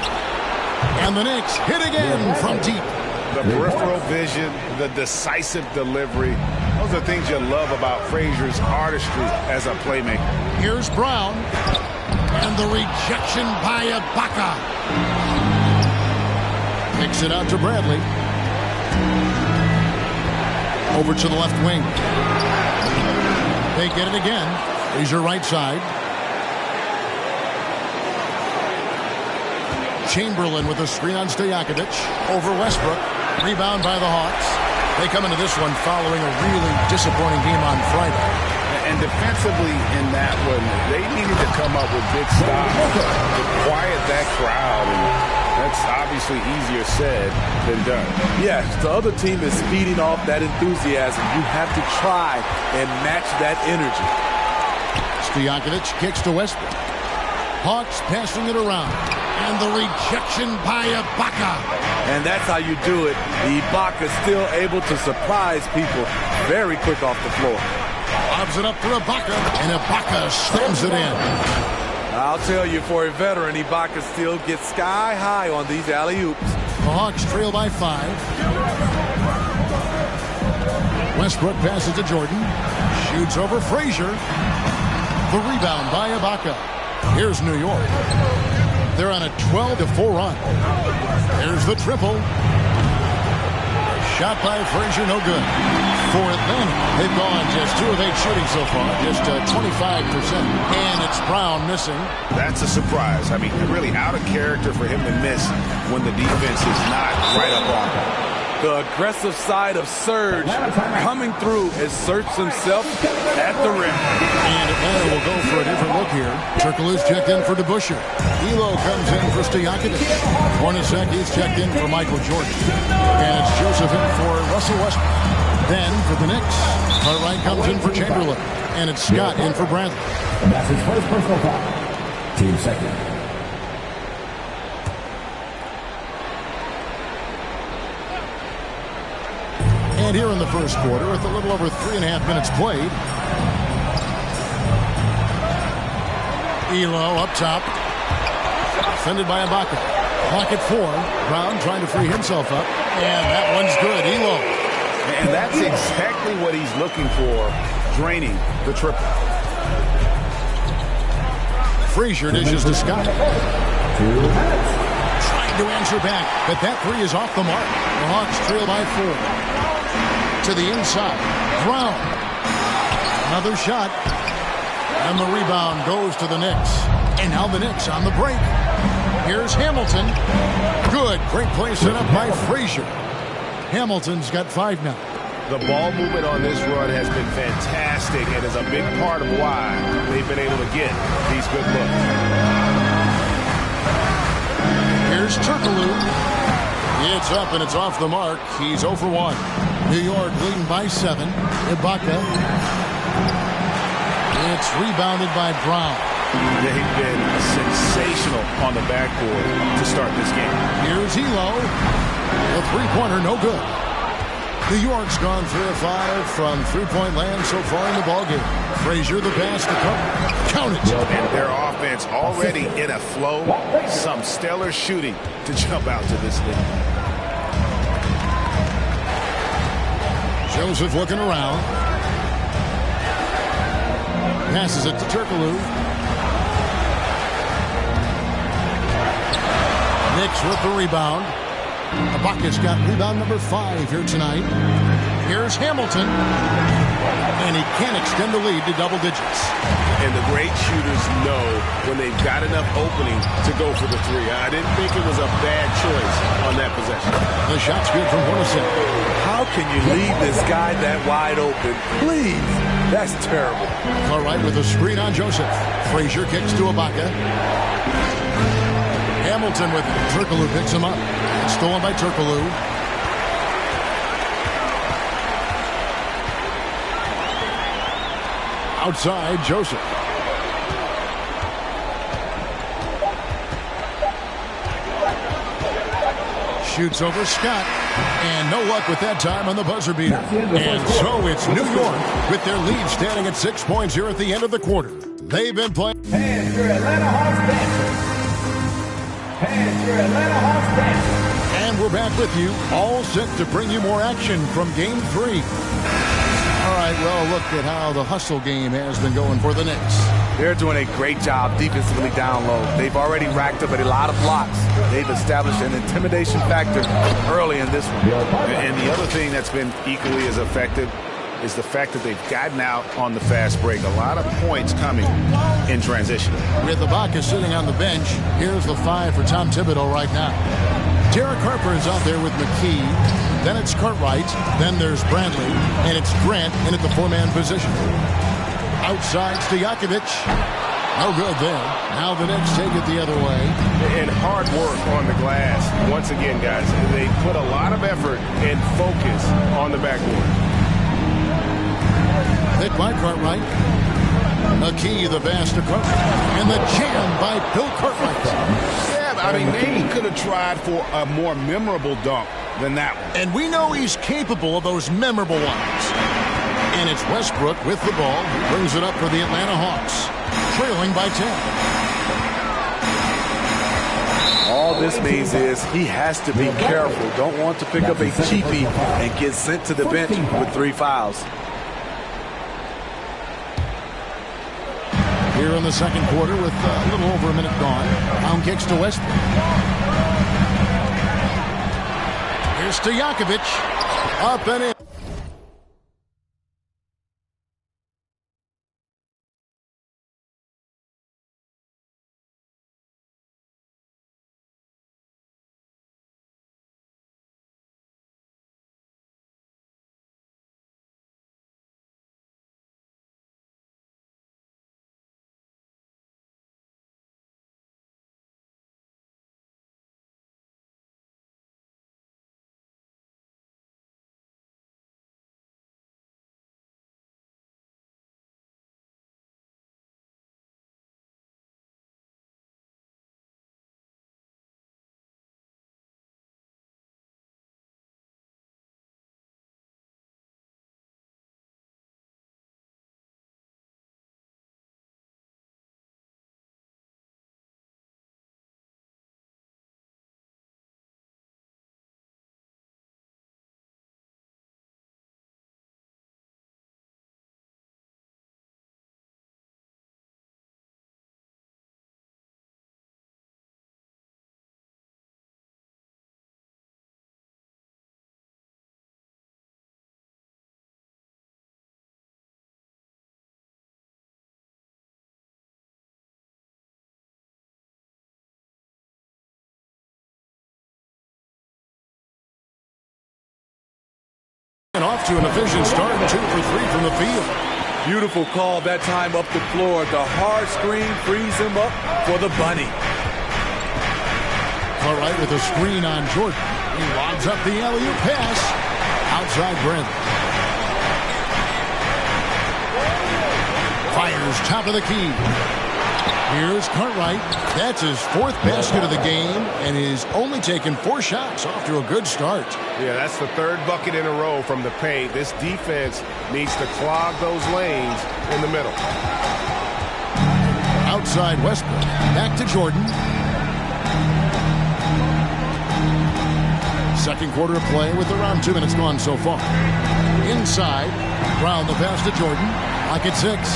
Speaker 6: And the Knicks hit again from deep.
Speaker 7: The peripheral vision, the decisive delivery. Those are things you love about Frazier's artistry as a playmaker.
Speaker 6: Here's Brown. And the rejection by Ibaka. Kicks it out to Bradley. Over to the left wing. They get it again. Frazier right side. Chamberlain with a screen on Stojakovic. Over Westbrook. Rebound by the Hawks. They come into this one following a really disappointing game on Friday.
Speaker 7: And defensively in that one, they needed to come up with big stops to quiet that crowd. And that's obviously easier said than done.
Speaker 2: Yes, the other team is feeding off that enthusiasm. You have to try and match that energy.
Speaker 6: Stojakovic kicks to Westbrook. Hawks passing it around. And the rejection by Ibaka.
Speaker 2: And that's how you do it. Ibaka still able to surprise people very quick off the floor.
Speaker 6: Lobs it up for Ibaka, and Ibaka slams it in.
Speaker 2: I'll tell you, for a veteran, Ibaka still gets sky high on these alley-oops.
Speaker 6: The Hawks trail by 5. Westbrook passes to Jordan. Shoots over Frazier. The rebound by Ibaka. Here's New York. They're on a 12-4 run. There's the triple. Shot by Frazier, no good. For Atlanta, they've gone just 2 of 8 shooting so far, just 25%. And it's Brown missing.
Speaker 7: That's a surprise. I mean, really out of character for him to miss when the defense is not right up on him.
Speaker 2: The aggressive side of Serge coming through asserts himself at the rim.
Speaker 6: And Atlanta will go for a different look here. Turkoglu's checked in for DeBusschere. Elo comes in for Stojakovic. Hornacek's checked in for Michael Jordan. And it's Joseph in for Russell Westbrook. Then for the Knicks, Cartwright comes in for Chamberlain. And it's Scott in for Bradley.
Speaker 5: That's his first personal foul. Team second.
Speaker 6: And here in the first quarter, with a little over 3.5 minutes played. Elo up top. Defended by Ibaka. Clock at 4. Brown trying to free himself up. And that one's good. Elo.
Speaker 9: And that's exactly what he's looking for, draining the triple.
Speaker 6: Frazier dishes to Scott. Trying to answer back, but that three is off the mark. The Hawks trail by 4. To the inside. Brown. Another shot. And the rebound goes to the Knicks. And now the Knicks on the break. Here's Hamilton. Good. Great play set up by Frazier. Hamilton's got 5 now.
Speaker 9: The ball movement on this run has been fantastic and is a big part of why they've been able to get these good looks.
Speaker 6: Here's Turkoglu. It's up and it's off the mark. He's 0 for 1. New York leading by 7. Ibaka. It's rebounded by Brown.
Speaker 9: They've been sensational on the backboard to start this game.
Speaker 6: Here's Elo. The three-pointer, no good. New York's gone 3 of 5 from three-point land so far in the ballgame. Frazier, the pass to cover. Count it.
Speaker 9: And their offense already in a flow. Some stellar shooting to jump out to this lead.
Speaker 6: Joseph looking around. Passes it to Turkoglu. Knicks with the rebound. Ibaka's got rebound number 5 here tonight. Here's Hamilton. And he can't extend the lead to double digits.
Speaker 9: And the great shooters know when they've got enough opening to go for the three. I didn't think it was a bad choice on that possession.
Speaker 6: The shot's good from Hornacek.
Speaker 2: How can you leave this guy that wide open? Please. That's terrible.
Speaker 6: All right, with a screen on Joseph. Frazier kicks to Ibaka. Hamilton with it. Turkoglu picks him up. Stolen by Turkoglu. Outside, Joseph. Shoots over Scott. And no luck with that time on the buzzer beater. And so it's New York with their lead standing at 6 points here at the end of the quarter. They've been playing.
Speaker 3: And your Atlanta Hawks dancers. And your Atlanta Hawks dancers.
Speaker 6: And we're back with you, all set to bring you more action from Game 3. All right, well, look at how the hustle game has been going for the Knicks.
Speaker 2: They're doing a great job defensively down low. They've already racked up a lot of blocks. They've established an intimidation factor early in this one.
Speaker 9: And the other thing that's been equally as effective is the fact that they've gotten out on the fast break. A lot of points coming in transition.
Speaker 6: With Ibaka sitting on the bench, here's the 5 for Tom Thibodeau right now. Derek Harper is out there with McKee. Then it's Cartwright. Then there's Bradley. And it's Grant in at the 4-man position. Outside, Stojakovic. No good there. Now the Knicks take it the other way.
Speaker 9: And hard work on the glass. Once again, guys, they put a lot of effort and focus on the backboard.
Speaker 6: Hit by Cartwright. McKee, the pass to Cartwright. And the jam by Bill Cartwright.
Speaker 9: Yeah, I mean, maybe he could have tried for a more memorable dunk than that one.
Speaker 6: And we know he's capable of those memorable ones. And it's Westbrook with the ball. Brings it up for the Atlanta Hawks. Trailing by 10.
Speaker 2: All this means is he has to be careful. Don't want to pick up a cheapie and get sent to the bench with 3 fouls.
Speaker 6: Here in the second quarter with a little over a minute gone. Pound kicks to Westbrook. Here's Stojakovic. Up and in. off to an efficient start. 2 for 3 from the field.
Speaker 2: Beautiful call that time up the floor. The hard screen frees him up for the bunny.
Speaker 6: Cartwright with a screen on Jordan. He lobs up the alley-oop pass. Outside Brent. Fires top of the key. Here's Cartwright. That's his 4th basket of the game, and he's only taken 4 shots. Off to a good start.
Speaker 9: Yeah, that's the 3rd bucket in a row from the paint. This defense needs to clog those lanes in the middle.
Speaker 6: Outside Westbrook. Back to Jordan. Second quarter of play with around 2 minutes gone so far. Inside. Brown the pass to Jordan. Lock at 6.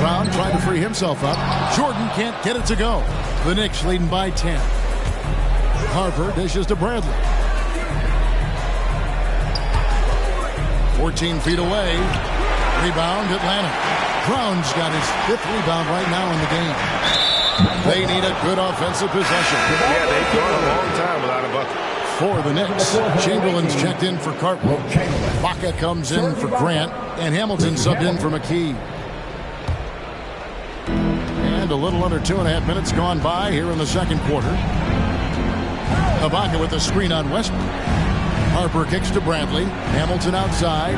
Speaker 6: Brown trying to free himself up. Jordan can't get it to go. The Knicks leading by 10. Harper dishes to Bradley. 14 feet away. Rebound Atlanta. Brown's got his 5th rebound right now in the game. They need a good offensive possession.
Speaker 9: Yeah, they've gone a long time without a bucket.
Speaker 6: For the Knicks, Chamberlain's checked in for Cartwright. Baca comes in for Grant, and Hamilton subbed in for McKee. And a little under 2.5 minutes gone by here in the second quarter. Ibaka with a screen on Westbrook. Harper kicks to Bradley. Hamilton outside.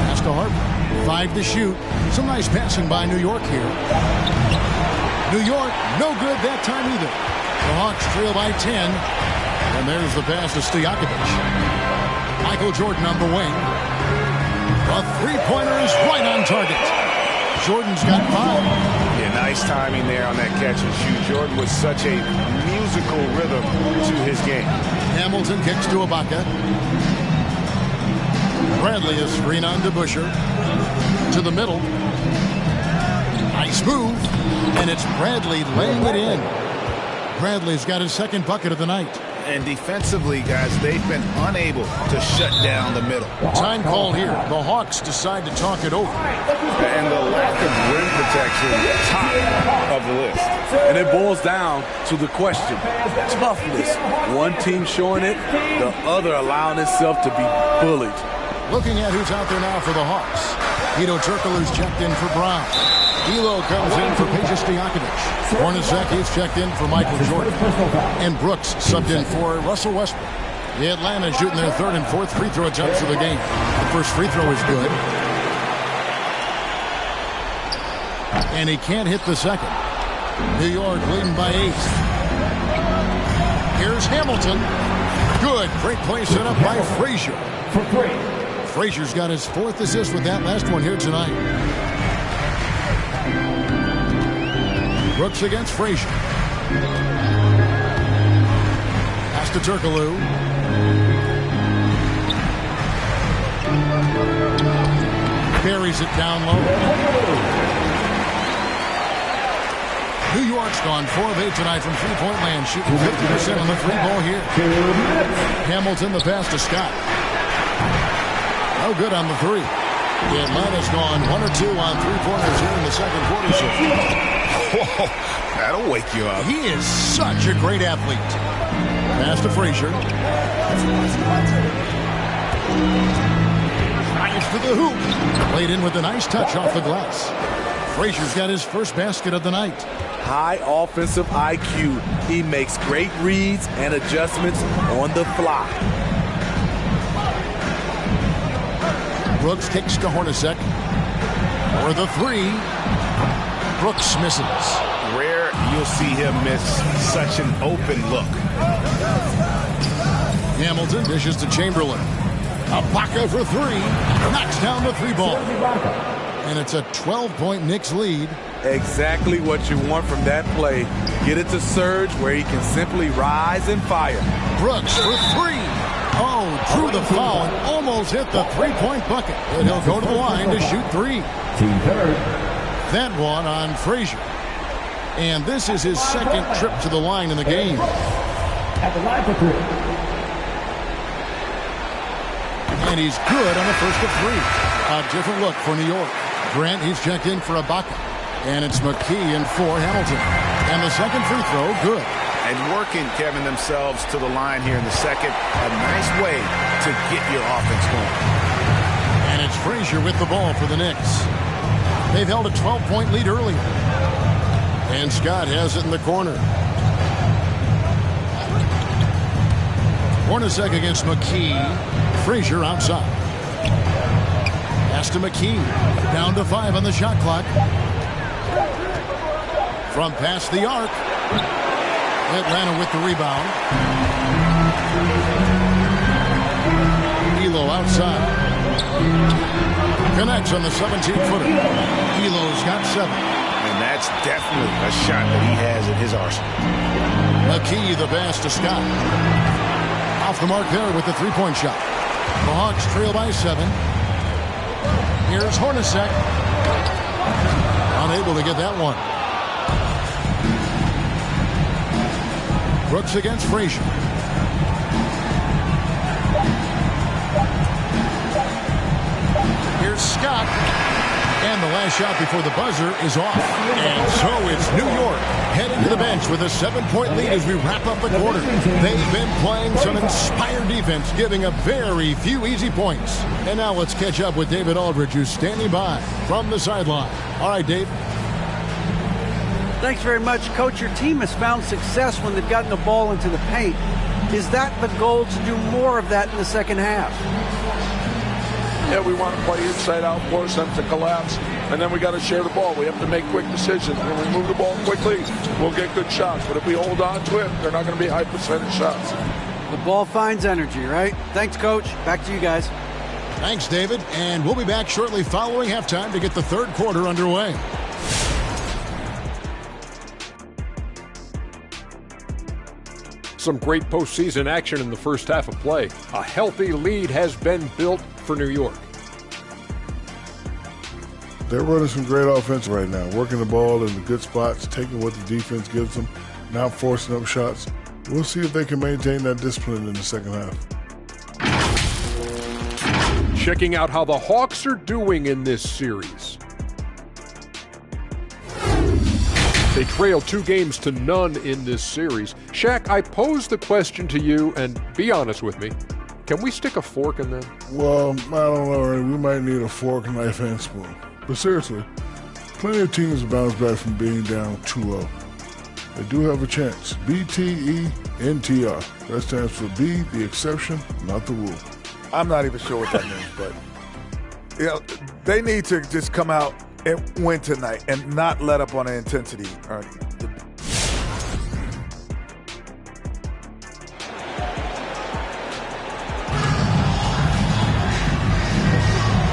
Speaker 6: Pass to Harper. 5 to shoot. Some nice passing by New York here. New York, no good that time either. The Hawks trail by 10. And there's the pass to Stojakovic. Michael Jordan on the wing. A three-pointer is right on target. Jordan's got 5.
Speaker 9: Yeah, nice timing there on that catch and shoot. Jordan with such a musical rhythm to his game.
Speaker 6: Hamilton kicks to Ibaka. Bradley is screen on to Busher. To the middle. Nice move. And it's Bradley laying it in. Bradley's got his 2nd bucket of the night.
Speaker 7: And defensively, guys, they've been unable to shut down the middle.
Speaker 6: Time called here. The Hawks decide to talk it over.
Speaker 9: And the lack of rim protection, top of the list.
Speaker 2: And it boils down to the question. Toughness. One team showing it, the other allowing itself to be bullied.
Speaker 6: Looking at who's out there now for the Hawks. Hedo Turkoglu's checked in for Brown. Elo comes in for Stojakovic. Hornacek is checked in for Michael Jordan. And Brooks subbed in for Russell Westbrook. The Atlanta shooting their 3rd and 4th free throw attempts of the game. The first free throw is good. And he can't hit the second. New York leading by 8. Here's Hamilton. Good. Great play set up by Frazier. Frazier's got his 4th assist with that last one here tonight. Brooks against Frazier. Pass to Turkoglu. Buries it down low. New York's gone 4 of 8 tonight from three-point land, shooting 50% on the 3-ball here. Hamilton the pass to Scott. No good on the 3. The Atlanta's gone 1 or 2 on 3-pointers here in the second quarter so far.
Speaker 9: Whoa, that'll wake you up.
Speaker 6: He is such a great athlete. Pass to Frazier. Drives to the hoop. Played in with a nice touch off the glass. Frazier's got his 1st basket of the night.
Speaker 2: High offensive IQ. He makes great reads and adjustments on the fly.
Speaker 6: Brooks kicks to Hornacek. For the 3. Brooks misses.
Speaker 9: Rare you'll see him miss such an open look.
Speaker 6: Hamilton dishes to Chamberlain. Ibaka for 3. Knocks down the 3-ball. And it's a 12-point Knicks lead.
Speaker 2: Exactly what you want from that play. Get it to Serge where he can simply rise and fire.
Speaker 6: Brooks for 3. Oh, drew the foul and almost hit the 3-point bucket. But he'll go to the line to shoot 3.
Speaker 3: Team third.
Speaker 6: That one on Frazier. And this is his 2nd trip to the line in the game.
Speaker 3: At the line for 3.
Speaker 6: And he's good on the 1st of 3. A different look for New York. Grant, he's checked in for Ibaka. And it's McKee in for Hamilton. And the second free throw, good.
Speaker 7: And working, Kevin, themselves to the line here in the second. A nice way to get your offense going.
Speaker 6: And it's Frazier with the ball for the Knicks. They've held a 12-point lead earlier. And Scott has it in the corner. Hornacek against McKee. Frazier outside. Pass to McKee. Down to 5 on the shot clock. From past the arc. Atlanta with the rebound. Elo outside. Connects on the 17-footer. Elo's got 7.
Speaker 7: And that's definitely a shot that he has in his arsenal.
Speaker 6: McKee the pass to Scott. Off the mark there with the three-point shot. The Hawks trail by 7. Here's Hornacek. Unable to get that one. Brooks against Frazier. Here's Scott. And the last shot before the buzzer is off. And so it's New York heading to the bench with a 7-point lead as we wrap up the quarter. They've been playing some inspired defense, giving up very few easy points. And now let's catch up with David Aldridge, who's standing by from the sideline. All right, Dave.
Speaker 10: Thanks very much, Coach. Your team has found success when they've gotten the ball into the paint. Is that the goal, to do more of that in the second half?
Speaker 11: Yeah, we want to play inside out, force them to collapse, and then we got to share the ball. We have to make quick decisions. When we move the ball quickly, we'll get good shots. But if we hold on to it, they're not going to be high percentage shots.
Speaker 10: The ball finds energy, right? Thanks, Coach. Back to you guys.
Speaker 6: Thanks, David. And we'll be back shortly following halftime to get the third quarter underway.
Speaker 12: Some great postseason action in the first half of play. A healthy lead has been built for New York.
Speaker 14: They're running some great offense right now, working the ball in the good spots, taking what the defense gives them, not forcing up shots. We'll see if they can maintain that discipline in the second half.
Speaker 12: Checking out how the Hawks are doing in this series. They trail 2-0 in this series. Shaq, I pose the question to you, and be honest with me. Can we stick a fork in them?
Speaker 14: Well, I don't know, Ernie. We might need a fork, knife, and spoon. But seriously, plenty of teams bounce back from being down 2-0. They do have a chance. BTENTR. That stands for be the exception, not the rule.
Speaker 13: I'm not even sure what that means, but they need to just come out and win tonight and not let up on the intensity, Ernie.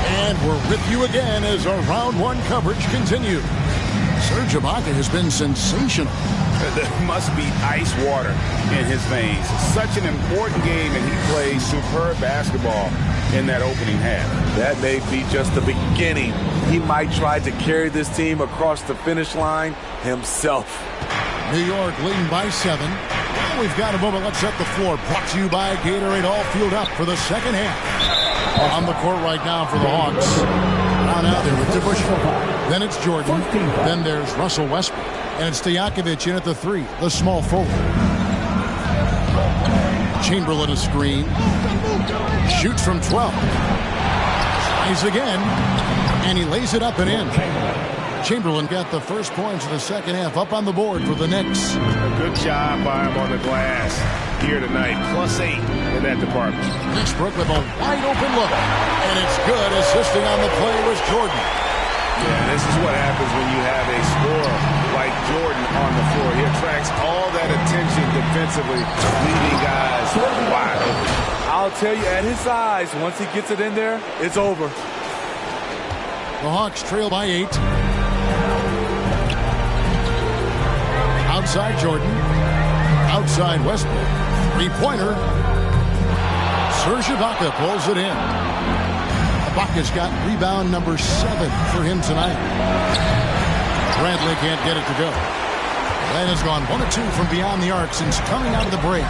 Speaker 6: And we're with you again as our round one coverage continues. Serge Ibaka has been sensational.
Speaker 7: There must be ice water in his veins. Such an important game, and he plays superb basketball in that opening half.
Speaker 2: That may be just the beginning. He might try to carry this team across the finish line himself.
Speaker 6: New York leading by 7. Well, we've got a moment. Let's set the floor. Brought to you by Gatorade. All fueled up for the second half. On the court right now for the Hawks. Down out there with DeBusschere. Then it's Jordan. Then there's Russell Westbrook. And it's Stojakovic in at the 3, the small forward. Chamberlain a screen. Shoots from 12. Tries again. And he lays it up and in. Chamberlain got the first points of the second half up on the board for the Knicks.
Speaker 7: A good job by him on the glass here tonight. +8 in that department.
Speaker 6: Westbrook with a wide open look. And it's good. Assisting on the play was Jordan.
Speaker 7: Yeah, this is what happens when you have a scorer like Jordan on the floor. He attracts all that attention defensively, leaving guys wide open.
Speaker 2: I'll tell you, at his size, once he gets it in there, it's over.
Speaker 6: The Hawks trail by 8. Outside Jordan. Outside Westbrook. Three-pointer. Serge Ibaka pulls it in. Ibaka's got rebound number 7 for him tonight. Bradley can't get it to go. Atlanta's gone 1 of 2 from beyond the arc since coming out of the break.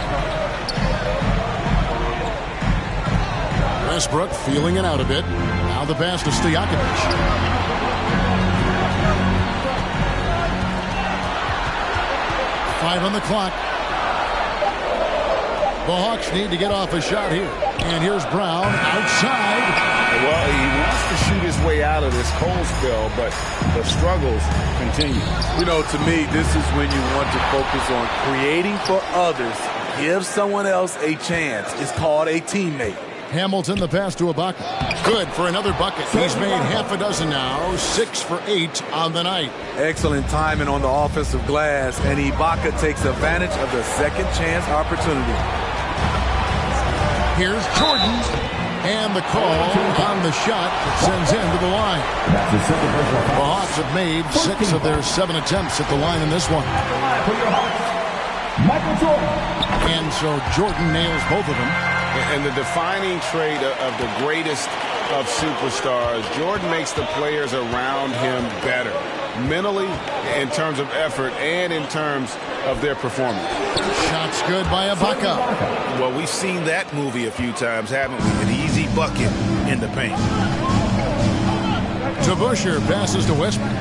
Speaker 6: Westbrook feeling it out a bit. Now the pass to Stojakovic. 5 on the clock. The Hawks need to get off a shot here. And here's Brown outside.
Speaker 7: Well, he wants to shoot his way out of this cold spell, but the struggles continue.
Speaker 2: You know, to me, this is when you want to focus on creating for others. Give someone else a chance. It's called a teammate.
Speaker 6: Hamilton, the pass to Ibaka. Good for another bucket. He's made half a dozen now. 6 for 8 on the night.
Speaker 2: Excellent timing on the offensive glass, and Ibaka takes advantage of the second chance opportunity.
Speaker 6: Here's Jordan. And the call on the shot that sends him to the line. The Hawks have made 6 of their 7 attempts at the line in this one. And so Jordan nails both of them.
Speaker 7: And the defining trait of the greatest of superstars, Jordan makes the players around him better. Mentally, in terms of effort, and in terms of their performance.
Speaker 6: Shots good by Ibaka.
Speaker 17: Well, we've seen that movie a few times, haven't we? An easy bucket in the paint.
Speaker 6: To Busher, passes to Westbrook.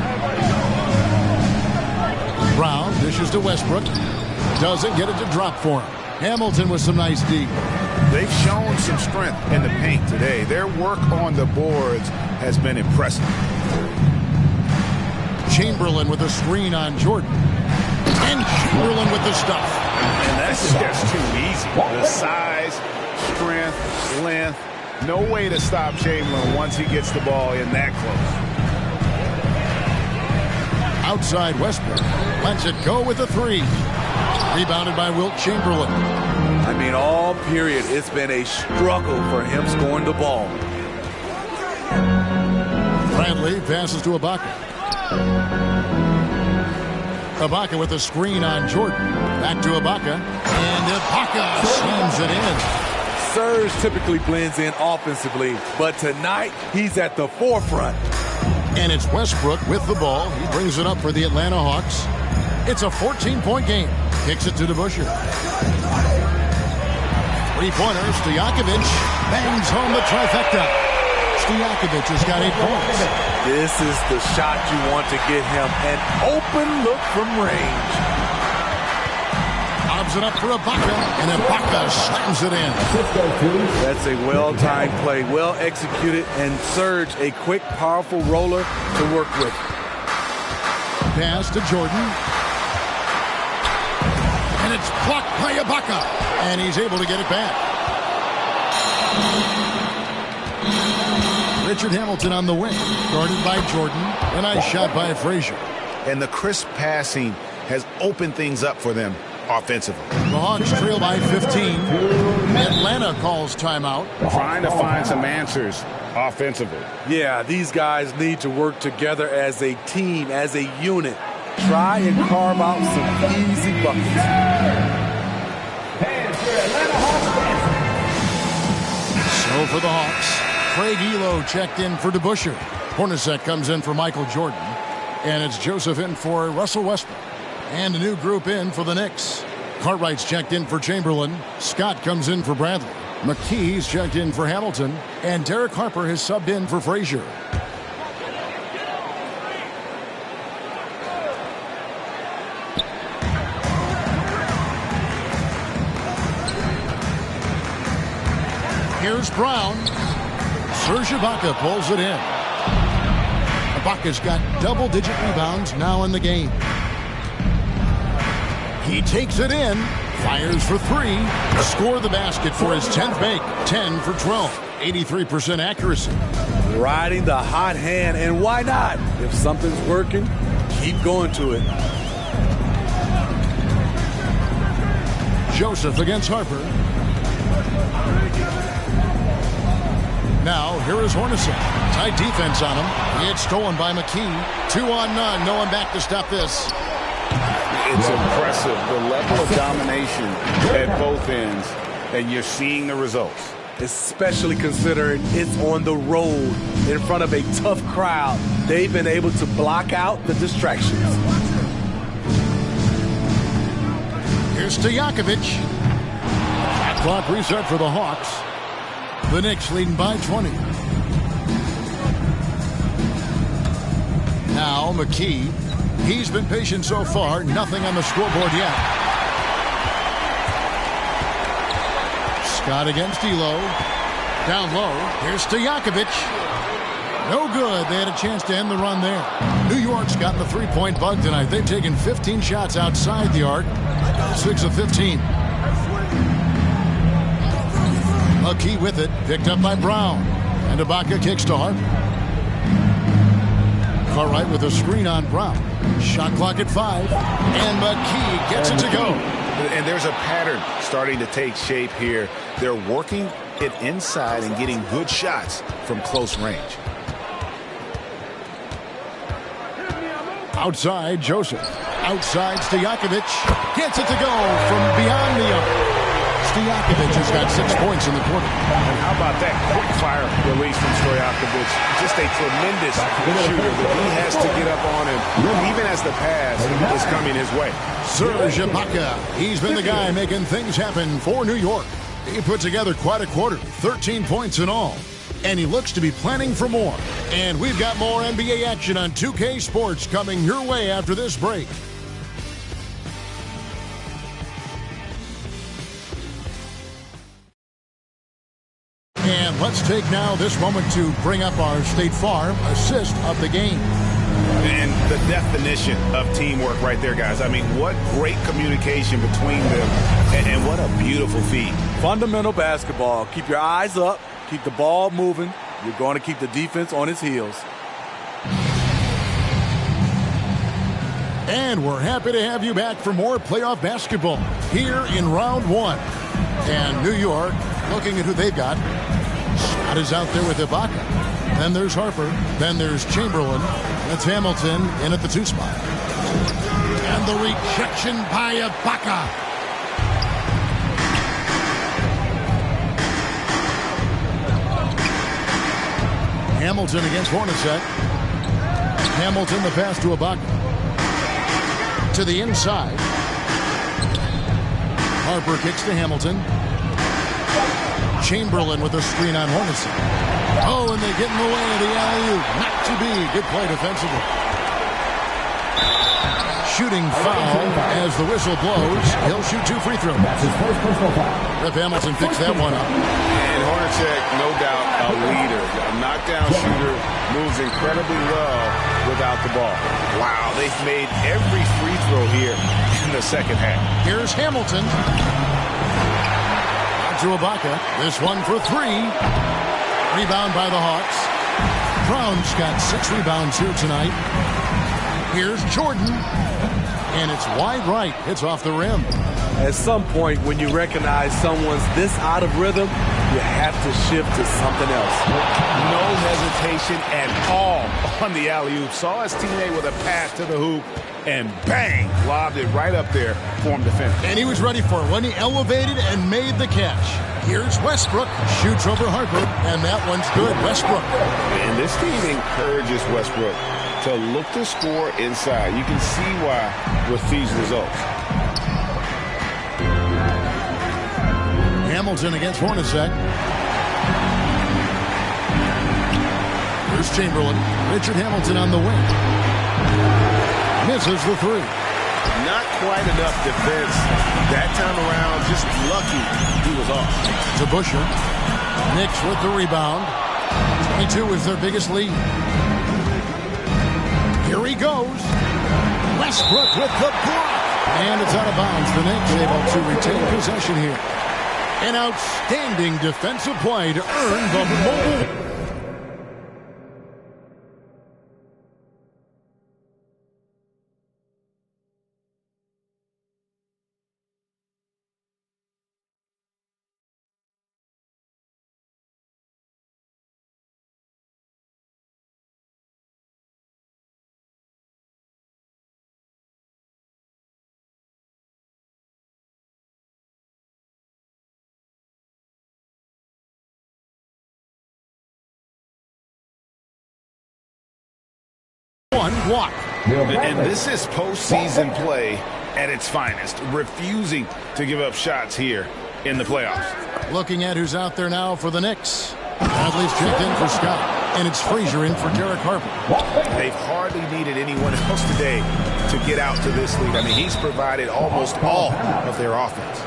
Speaker 6: Brown dishes to Westbrook. Doesn't get it to drop for him. Hamilton with some nice D.
Speaker 7: They've shown some strength in the paint today. Their work on the boards has been impressive.
Speaker 6: Chamberlain with a screen on Jordan. And Chamberlain with the stuff.
Speaker 7: And that's just too easy. The size, strength, length. No way to stop Chamberlain once he gets the ball in that close.
Speaker 6: Outside Westbrook. Lets it go with a 3. Rebounded by Wilt Chamberlain.
Speaker 2: I mean, all period, it's been a struggle for him scoring the ball.
Speaker 6: Bradley passes to Ibaka. Ibaka with a screen on Jordan. Back to Ibaka. And Ibaka slams it in.
Speaker 2: Serge typically blends in offensively, but tonight he's at the forefront.
Speaker 6: And it's Westbrook with the ball. He brings it up for the Atlanta Hawks. It's a 14-point game. Kicks it to DeBusschere. 3-pointer, Stojakovic bangs home the trifecta. Stojakovic has got 8 points.
Speaker 2: This is the shot you want to get him. An open look from range.
Speaker 6: Lobs it up for Ibaka, and Ibaka slams it in.
Speaker 2: That's a well-timed play, well executed, and Serge a quick, powerful roller to work with.
Speaker 6: Pass to Jordan. And it's blocked by Ibaka. And he's able to get it back. Richard Hamilton on the wing. Guarded by Jordan. A nice shot by Frazier.
Speaker 7: And the crisp passing has opened things up for them offensively.
Speaker 6: The Hawks trail by 15. Atlanta calls timeout.
Speaker 7: Trying to find some answers offensively.
Speaker 2: Yeah, these guys need to work together as a team, as a unit. Try and carve out some easy buckets.
Speaker 6: So for the Hawks, Craig Elo checked in for DeBusschere. Hornacek comes in for Michael Jordan. And it's Joseph in for Russell Westbrook. And a new group in for the Knicks. Cartwright's checked in for Chamberlain. Scott comes in for Bradley. McKee's checked in for Hamilton. And Derek Harper has subbed in for Frazier. Here's Brown. Serge Ibaka pulls it in. Ibaka's got double-digit rebounds now in the game. He takes it in, fires for 3, score the basket for his 10th make, 10 for 12, 83% accuracy.
Speaker 2: Riding the hot hand, and why not? If something's working, keep going to it.
Speaker 6: Joseph against Harper. Now, here is Hornacek. Tight defense on him. It's stolen by McKee. 2 on none. No one back to stop this.
Speaker 7: It's impressive, the level of domination at both ends, and you're seeing the results.
Speaker 2: Especially considering it's on the road in front of a tough crowd. They've been able to block out the distractions.
Speaker 6: Here's Stojakovic. Shot clock reset for the Hawks. The Knicks leading by 20. Now McKee. He's been patient so far. Nothing on the scoreboard yet. Scott against Elo. Down low. Here's Stojakovic. No good. They had a chance to end the run there. New York's gotten the three-point bug tonight. They've taken 15 shots outside the arc. 6 of 15. McKee with it. Picked up by Brown. And Ibaka kicks to Harper. Cartwright with a screen on Brown. Shot clock at 5. And McKee gets it to go.
Speaker 7: And there's a pattern starting to take shape here. They're working it inside and getting good shots from close range.
Speaker 6: Outside, Joseph. Outside, Stojakovic. Gets it to go from beyond the arc. Stojakovic has got 6 points in the quarter.
Speaker 7: And how about that quick fire release from Stojakovic? Just a tremendous shooter that he has to get up on him, even as the pass is coming his way.
Speaker 6: Serge Ibaka. He's been the guy making things happen for New York. He put together quite a quarter, 13 points in all. And he looks to be planning for more. And we've got more NBA action on 2K Sports coming your way after this break. And let's take now this moment to bring up our State Farm assist of the game.
Speaker 7: And the definition of teamwork right there, guys. I mean, what great communication between them, and what a beautiful feed.
Speaker 2: Fundamental basketball. Keep your eyes up. Keep the ball moving. You're going to keep the defense on its heels.
Speaker 6: And we're happy to have you back for more playoff basketball here in round 1. And New York, looking at who they've got. Scott is out there with Ibaka. Then there's Harper. Then there's Chamberlain. That's Hamilton in at the 2 spot. And the rejection by Ibaka. Hamilton against Hornacek. Hamilton, the pass to Ibaka. To the inside. Harper kicks to Hamilton. Chamberlain with a screen on Hornacek. Oh, and they get in the way of the alley-oop. Not to be. Good play defensively. Shooting foul as the whistle blows. He'll shoot 2 free throws. That's his first personal foul. Ref Hamilton picks that one up.
Speaker 7: And Hornacek, no doubt, a leader. A knockdown shooter, moves incredibly well without the ball. Wow, they've made every free throw here in the second half.
Speaker 6: Here's Hamilton. To Ibaka. This one for 3. Rebound by the Hawks. Brown's got 6 rebounds here tonight. Here's Jordan. And it's wide right. It's off the rim.
Speaker 2: At some point, when you recognize someone's this out of rhythm, you have to shift to something else.
Speaker 7: No hesitation at all on the alley-oop. Saw his teammate with a pass to the hoop, and bang, lobbed it right up there for him to finish.
Speaker 6: And he was ready for it when he elevated and made the catch. Here's Westbrook. Shoots over Harper, and that one's good. Westbrook.
Speaker 7: And this team encourages Westbrook to look to score inside. You can see why with these results.
Speaker 6: Hamilton against Hornacek. Here's Chamberlain. Richard Hamilton on the wing. Misses the 3.
Speaker 7: Not quite enough defense that time around. Just lucky he was off.
Speaker 6: To Busher. Knicks with the rebound. 22 is their biggest lead. Here he goes. Westbrook with the block. And it's out of bounds. The Knicks able to retain possession here. An outstanding defensive play to earn the mobile. One block.
Speaker 7: And this is postseason play at its finest, refusing to give up shots here in the playoffs.
Speaker 6: Looking at who's out there now for the Knicks. Bradley's checked in for Scott, and it's Frazier in for Derek Harper.
Speaker 7: They've hardly needed anyone else today to get out to this lead. I mean, he's provided almost all of their offense.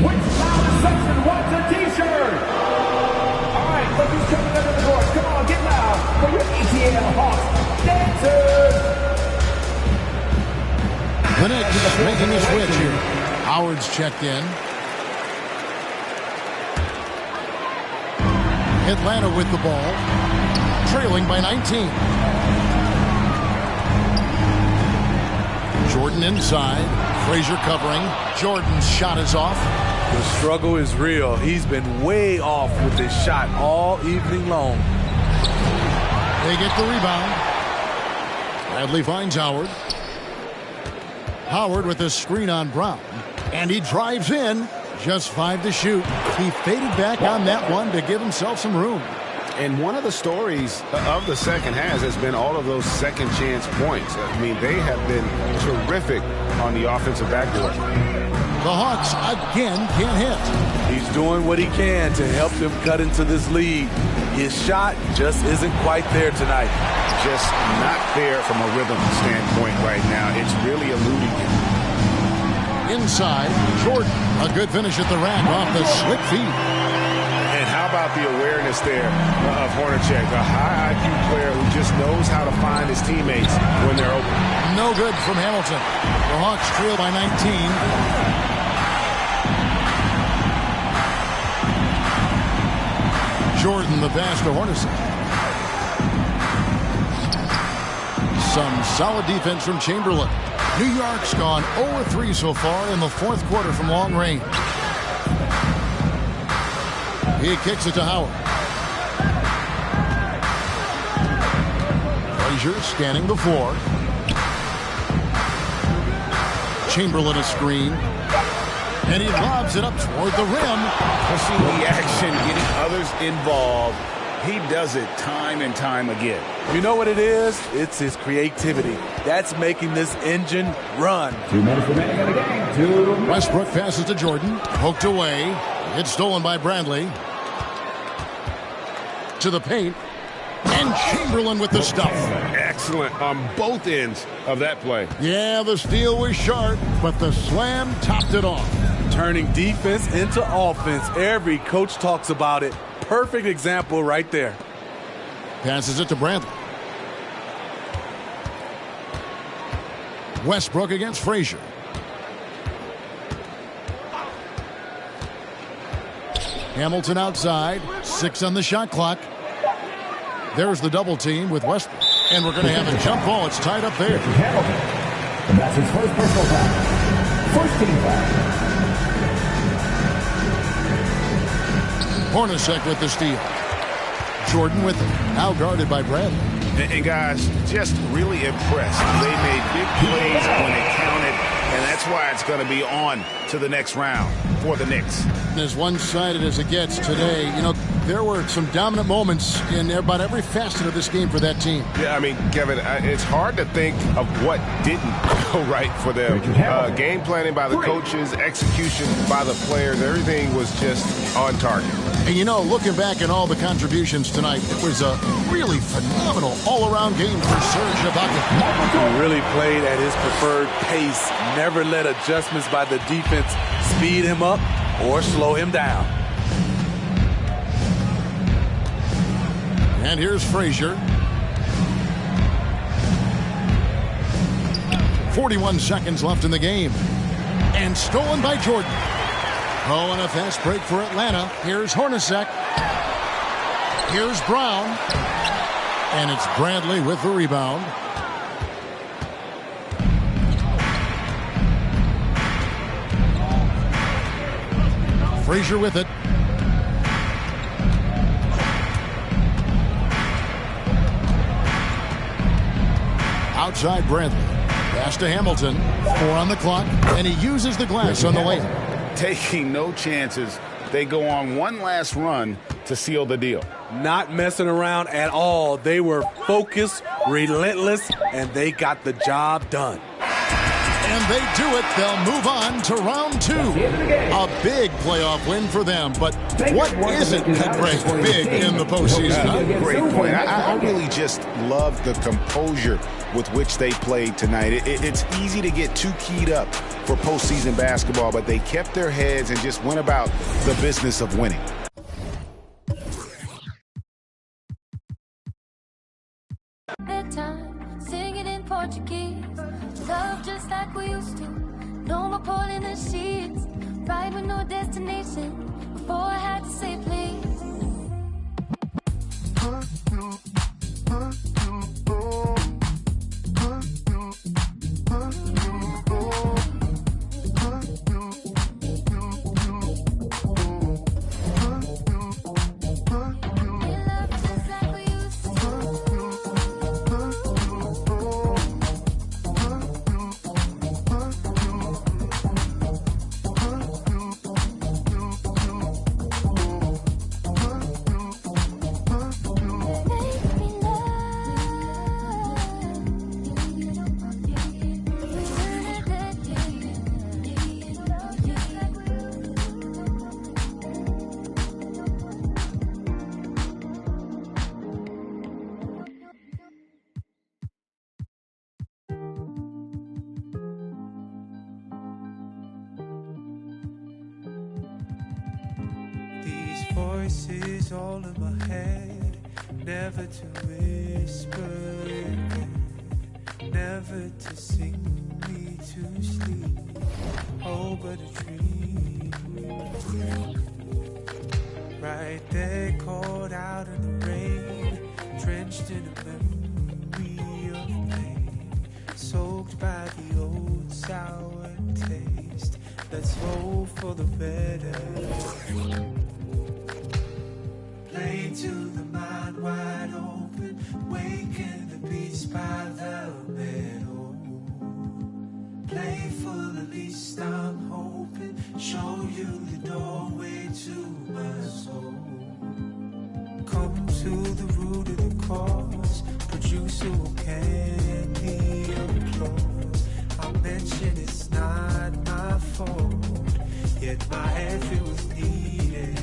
Speaker 3: Which foul section wants a t-shirt? All right, look who's coming under the doors. Come on, get loud for your ETL Hawks dancers.
Speaker 6: The Knicks making a switch here. Howard's checked in. Atlanta with the ball, trailing by 19. Jordan inside. Frazier covering. Jordan's shot is off.
Speaker 2: The struggle is real. He's been way off with his shot all evening long.
Speaker 6: They get the rebound. Bradley finds Howard. Howard with a screen on Brown. And he drives in. Just 5 to shoot. He faded back on that one to give himself some room.
Speaker 7: And one of the stories of the second half has been all of those second chance points. I mean, they have been terrific on the offensive backboard.
Speaker 6: The Hawks again can't hit.
Speaker 2: He's doing what he can to help them cut into this lead. His shot just isn't quite there tonight.
Speaker 7: Just not there from a rhythm standpoint right now. It's really eluding him.
Speaker 6: Inside, Jordan. A good finish at the rack off the slick feed.
Speaker 7: And how about the awareness there of Hornacek, a high IQ player who just knows how to find his teammates when they're open.
Speaker 6: No good from Hamilton. The Hawks trail by 19. Jordan the pass to Hornacek. Some solid defense from Chamberlain. New York's gone 0-3 so far in the fourth quarter from long range. He kicks it to Howard. Frazier scanning the floor. Chamberlain a screen. And he lobs it up toward the rim.
Speaker 7: Pushing the action, getting others involved. He does it time and time again.
Speaker 2: You know what it is? It's his creativity. That's making this engine run.
Speaker 3: 2 minutes remaining in the game.
Speaker 6: Westbrook passes to Jordan. Poked away. It's stolen by Bradley. To the paint. And Chamberlain with the stuff.
Speaker 7: Excellent on both ends of that play.
Speaker 6: Yeah, the steal was sharp, but the slam topped it off.
Speaker 2: Turning defense into offense. Every coach talks about it. Perfect example right there.
Speaker 6: Passes it to Bradley. Westbrook against Frazier. Hamilton outside. 6 on the shot clock. There's the double team with Westbrook. And we're going to have a jump ball. It's tied up there.
Speaker 3: Hamilton. And that's his first personal foul. First team foul.
Speaker 6: Hornacek with the steal. Jordan with it. Now guarded by Bradley.
Speaker 7: And guys, just really impressed. They made big plays when it counted, and that's why it's going to be on to the next round for the Knicks.
Speaker 6: As one-sided as it gets today, you know, there were some dominant moments in about every facet of this game for that team.
Speaker 7: Yeah, I mean, Kevin, it's hard to think of what didn't go right for them. Game planning by the coaches, execution by the players, everything was just on target.
Speaker 6: And, you know, looking back at all the contributions tonight, it was a really phenomenal all-around game for Serge Ibaka.
Speaker 2: He really played at his preferred pace. Never let adjustments by the defense speed him up or slow him down.
Speaker 6: And here's Frazier. 41 seconds left in the game. And stolen by Jordan. Oh, and a fast break for Atlanta. Here's Hornacek. Here's Brown. And it's Bradley with the rebound. Frazier with it. Outside Bradley. Pass to Hamilton. 4 on the clock. And he uses the glass on the layup.
Speaker 7: Taking no chances. They go on one last run to seal the deal.
Speaker 2: Not messing around at all. They were focused, relentless, and they got the job done.
Speaker 6: And they do it. They'll move on to round 2. A big playoff win for them. But what isn't could break big in the postseason?
Speaker 7: Great point. I really just love the composure with which they played tonight. It's easy to get too keyed up for postseason basketball, but they kept their heads and just went about the business of winning.
Speaker 1: Bedtime, singing in Portuguese. Love just like we used to. No more pulling the sheets. Ride with no destination. Before I had to say please.
Speaker 22: Voices all in my head, never to whisper again, never to sing me to sleep. Oh, but a dream. Right there, caught out in the rain, drenched in a memory of pain, soaked by the old sour taste. Let's hope for the better. Play to the mind wide open, waken the beast by the middle. Playful, at least I'm hoping, show you the doorway to my soul. Come to the root of the cause, producer will candy applause. I mention it's not my fault, yet my effort was needed.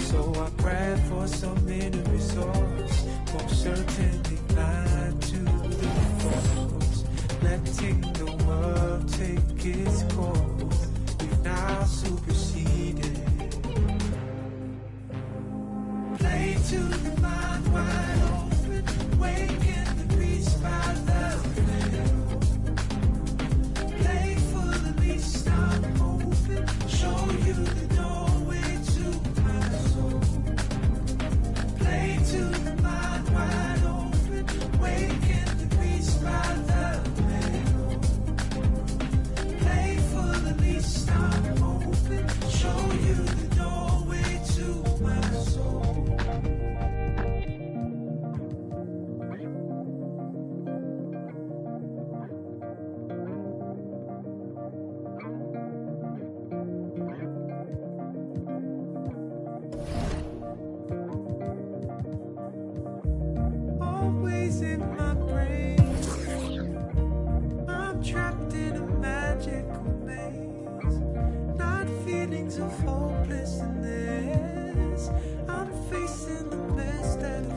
Speaker 22: So I grab for some inner resource, most certainly blind to the force, letting the world take its course. We've now superseded. Play to the mind wide open, waken the beast by the middle. Playful, at least I'm hoping, show you the doorway to my soul. Play to the mind wide open, waken the beast by the middle. Playful, at least I'm hoping, show you the doorway to my soul. Always in my brain, I'm trapped in a magical maze, not feelings of hopelessness. I'm facing the mess that